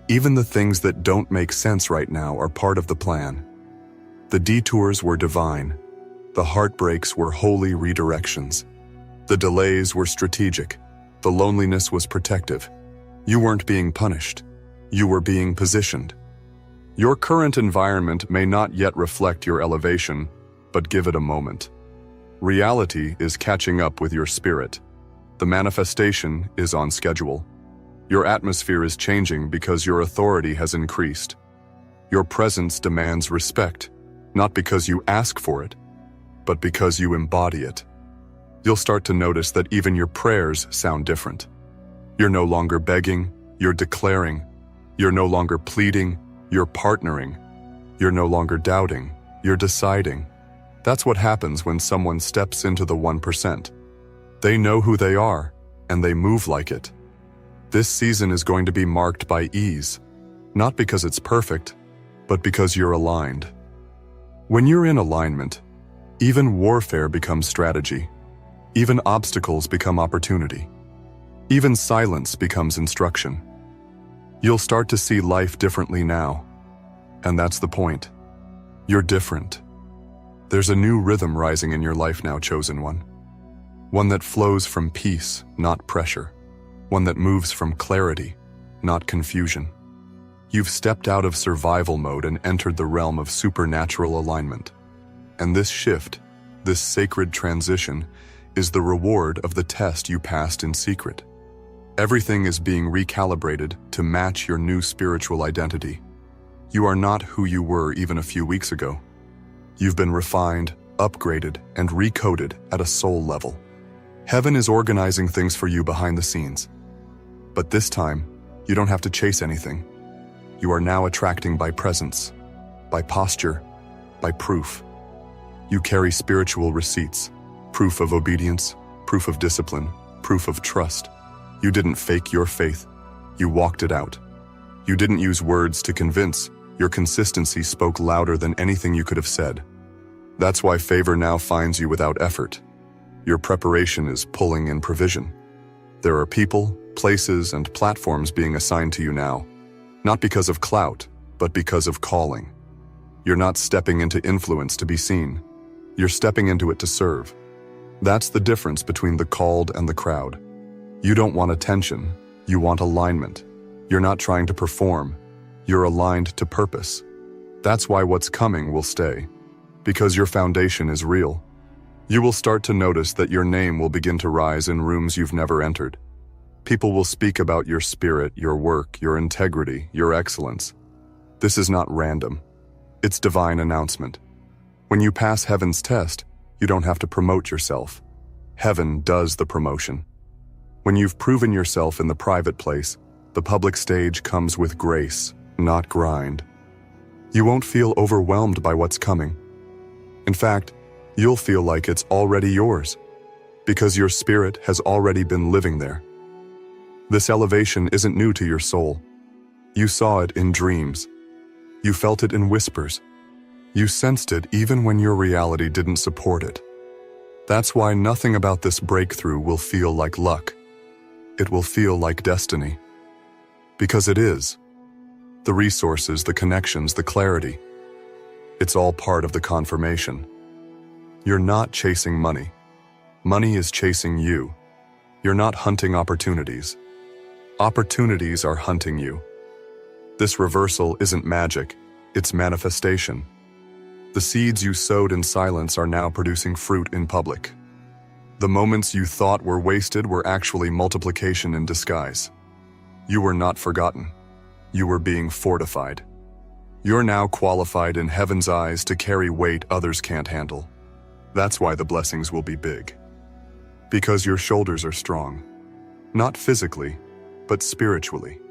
Even the things that don't make sense right now are part of the plan. The detours were divine. The heartbreaks were holy redirections. The delays were strategic. The loneliness was protective. You weren't being punished. You were being positioned. Your current environment may not yet reflect your elevation, but give it a moment. Reality is catching up with your spirit. The manifestation is on schedule. Your atmosphere is changing because your authority has increased. Your presence demands respect, not because you ask for it, but because you embody it. You'll start to notice that even your prayers sound different. You're no longer begging, you're declaring. You're no longer pleading, you're partnering. You're no longer doubting, you're deciding. That's what happens when someone steps into the 1%. They know who they are, and they move like it. This season is going to be marked by ease, not because it's perfect, but because you're aligned. When you're in alignment, even warfare becomes strategy. Even obstacles become opportunity. Even silence becomes instruction. You'll start to see life differently now. And that's the point. You're different. There's a new rhythm rising in your life now, chosen one. One that flows from peace, not pressure. One that moves from clarity, not confusion. You've stepped out of survival mode and entered the realm of supernatural alignment. And this shift, this sacred transition, is the reward of the test you passed in secret. Everything is being recalibrated to match your new spiritual identity. You are not who you were even a few weeks ago. You've been refined, upgraded, and recoded at a soul level. Heaven is organizing things for you behind the scenes. But this time, you don't have to chase anything. You are now attracting by presence, by posture, by proof. You carry spiritual receipts, proof of obedience, proof of discipline, proof of trust. You didn't fake your faith. You walked it out. You didn't use words to convince. Your consistency spoke louder than anything you could have said. That's why favor now finds you without effort. Your preparation is pulling in provision. There are people, places, and platforms being assigned to you now, not because of clout, but because of calling. You're not stepping into influence to be seen. You're stepping into it to serve. That's the difference between the called and the crowd. You don't want attention, you want alignment. You're not trying to perform, you're aligned to purpose. That's why what's coming will stay, because your foundation is real. You will start to notice that your name will begin to rise in rooms you've never entered. People will speak about your spirit, your work, your integrity, your excellence. This is not random. It's divine announcement. When you pass heaven's test, you don't have to promote yourself. Heaven does the promotion. When you've proven yourself in the private place, The public stage comes with grace, not grind. You won't feel overwhelmed by what's coming. In fact, you'll feel like it's already yours, because your spirit has already been living there. This elevation isn't new to your soul. You saw it in dreams. You felt it in whispers. You sensed it even when your reality didn't support it. That's why nothing about this breakthrough will feel like luck. It will feel like destiny. Because it is. The resources, the connections, the clarity. It's all part of the confirmation. You're not chasing money. Money is chasing you. You're not hunting opportunities. Opportunities are hunting you. This reversal isn't magic, it's manifestation. The seeds you sowed in silence are now producing fruit in public. The moments you thought were wasted were actually multiplication in disguise. You were not forgotten. You were being fortified. You're now qualified in heaven's eyes to carry weight others can't handle. That's why the blessings will be big. Because your shoulders are strong. Not physically, but spiritually.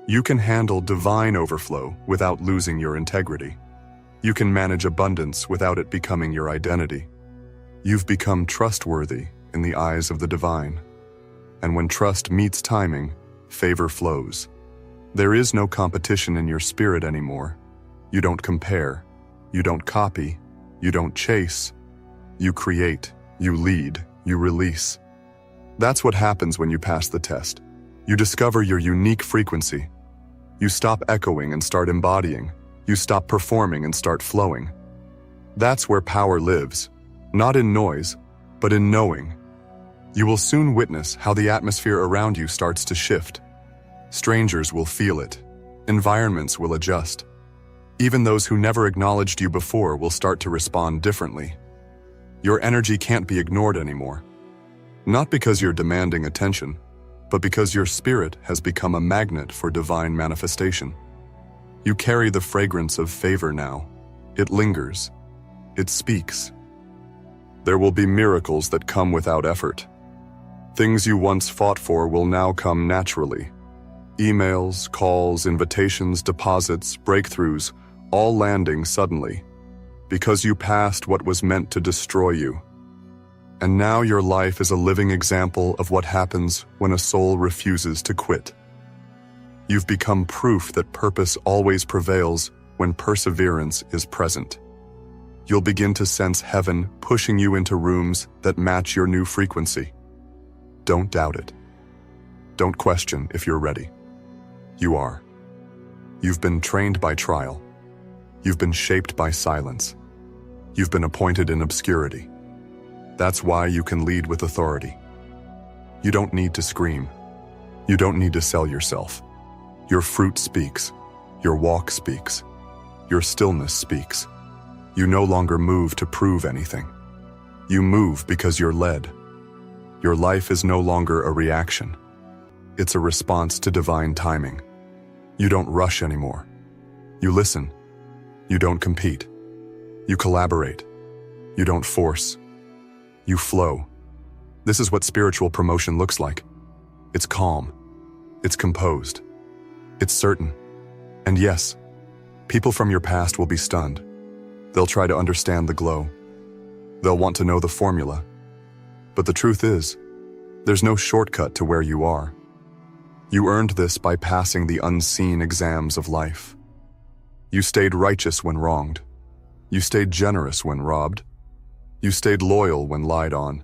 You can handle divine overflow without losing your integrity. You can manage abundance without it becoming your identity. You've become trustworthy in the eyes of the divine. And when trust meets timing, favor flows. There is no competition in your spirit anymore. You don't compare. You don't copy. You don't chase. You create. You lead. You release. That's what happens when you pass the test. You discover your unique frequency. You stop echoing and start embodying. You stop performing and start flowing. That's where power lives, not in noise, but in knowing. You will soon witness how the atmosphere around you starts to shift. Strangers will feel it. Environments will adjust. Even those who never acknowledged you before will start to respond differently. Your energy can't be ignored anymore. Not because you're demanding attention, but because your spirit has become a magnet for divine manifestation. You carry the fragrance of favor now. It lingers. It speaks. There will be miracles that come without effort. Things you once fought for will now come naturally. Emails, calls, invitations, deposits, breakthroughs, all landing suddenly, because you passed what was meant to destroy you. And now your life is a living example of what happens when a soul refuses to quit. You've become proof that purpose always prevails when perseverance is present. You'll begin to sense heaven pushing you into rooms that match your new frequency. Don't doubt it. Don't question if you're ready. You are. You've been trained by trial. You've been shaped by silence. You've been appointed in obscurity. That's why you can lead with authority. You don't need to scream. You don't need to sell yourself. Your fruit speaks. Your walk speaks. Your stillness speaks. You no longer move to prove anything. You move because you're led. Your life is no longer a reaction. It's a response to divine timing. You don't rush anymore. You listen. You don't compete. You collaborate. You don't force. You flow. This is what spiritual promotion looks like. It's calm. It's composed. It's certain. And yes, people from your past will be stunned. They'll try to understand the glow. They'll want to know the formula. But the truth is, there's no shortcut to where you are. You earned this by passing the unseen exams of life. You stayed righteous when wronged. You stayed generous when robbed. You stayed loyal when lied on.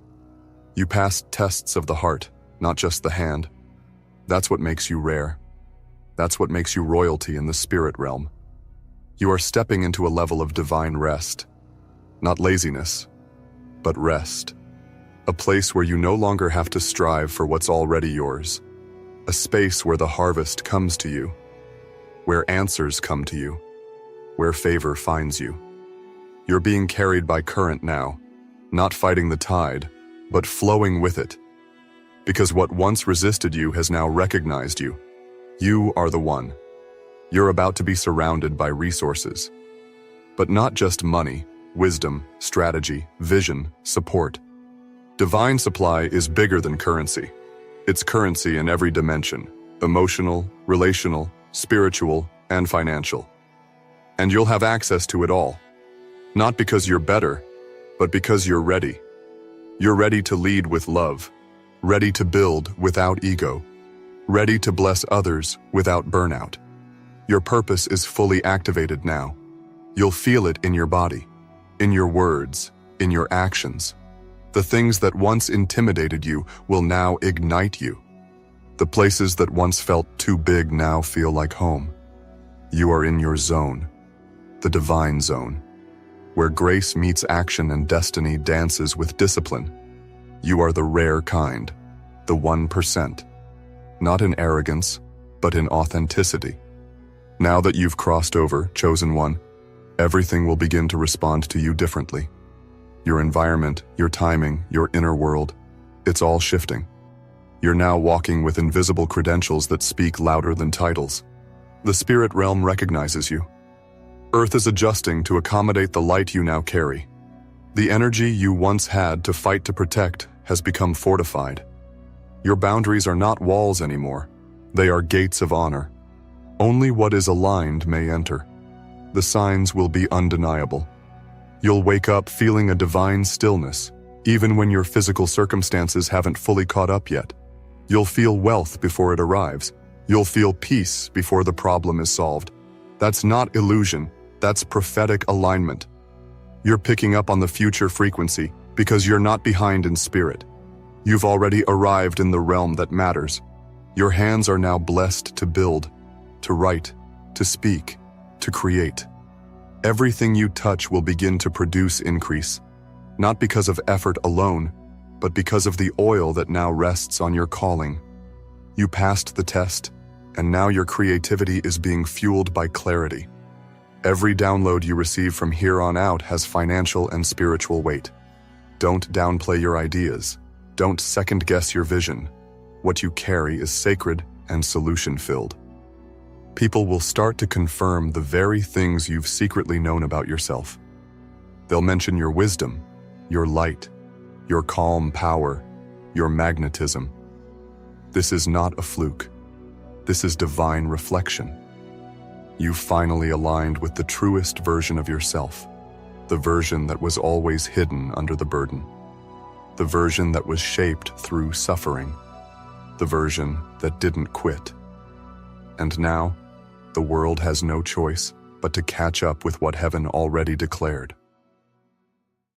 You passed tests of the heart, not just the hand. That's what makes you rare. That's what makes you royalty in the spirit realm. You are stepping into a level of divine rest. Not laziness, but rest. A place where you no longer have to strive for what's already yours. A space where the harvest comes to you. Where answers come to you. Where favor finds you. You're being carried by current now, not fighting the tide, but flowing with it. Because what once resisted you has now recognized you. You are the one. You're about to be surrounded by resources. But not just money, wisdom, strategy, vision, support. Divine supply is bigger than currency. It's currency in every dimension. emotional, relational, spiritual, and financial. And you'll have access to it all. Not because you're better, but because you're ready. You're ready to lead with love, ready to build without ego, ready to bless others without burnout. Your purpose is fully activated now. You'll feel it in your body, in your words, in your actions. The things that once intimidated you will now ignite you. The places that once felt too big now feel like home. You are in your zone, the divine zone, where grace meets action and destiny dances with discipline. You are the rare kind, the 1%, not in arrogance, but in authenticity. Now that you've crossed over, chosen one, everything will begin to respond to you differently. Your environment, your timing, your inner world, it's all shifting. You're now walking with invisible credentials that speak louder than titles. The spirit realm recognizes you. Earth is adjusting to accommodate the light you now carry. The energy you once had to fight to protect has become fortified. Your boundaries are not walls anymore. They are gates of honor. Only what is aligned may enter. The signs will be undeniable. You'll wake up feeling a divine stillness, even when your physical circumstances haven't fully caught up yet. You'll feel wealth before it arrives. You'll feel peace before the problem is solved. That's not illusion, that's prophetic alignment. You're picking up on the future frequency because you're not behind in spirit. You've already arrived in the realm that matters. Your hands are now blessed to build, to write, to speak, to create. Everything you touch will begin to produce increase, not because of effort alone, but because of the oil that now rests on your calling. You passed the test, and now your creativity is being fueled by clarity. Every download you receive from here on out has financial and spiritual weight. Don't downplay your ideas. Don't second-guess your vision. What you carry is sacred and solution-filled. People will start to confirm the very things you've secretly known about yourself. They'll mention your wisdom, your light, your calm power, your magnetism. This is not a fluke. This is divine reflection. You've finally aligned with the truest version of yourself, the version that was always hidden under the burden, the version that was shaped through suffering, the version that didn't quit. And now, the world has no choice but to catch up with what heaven already declared.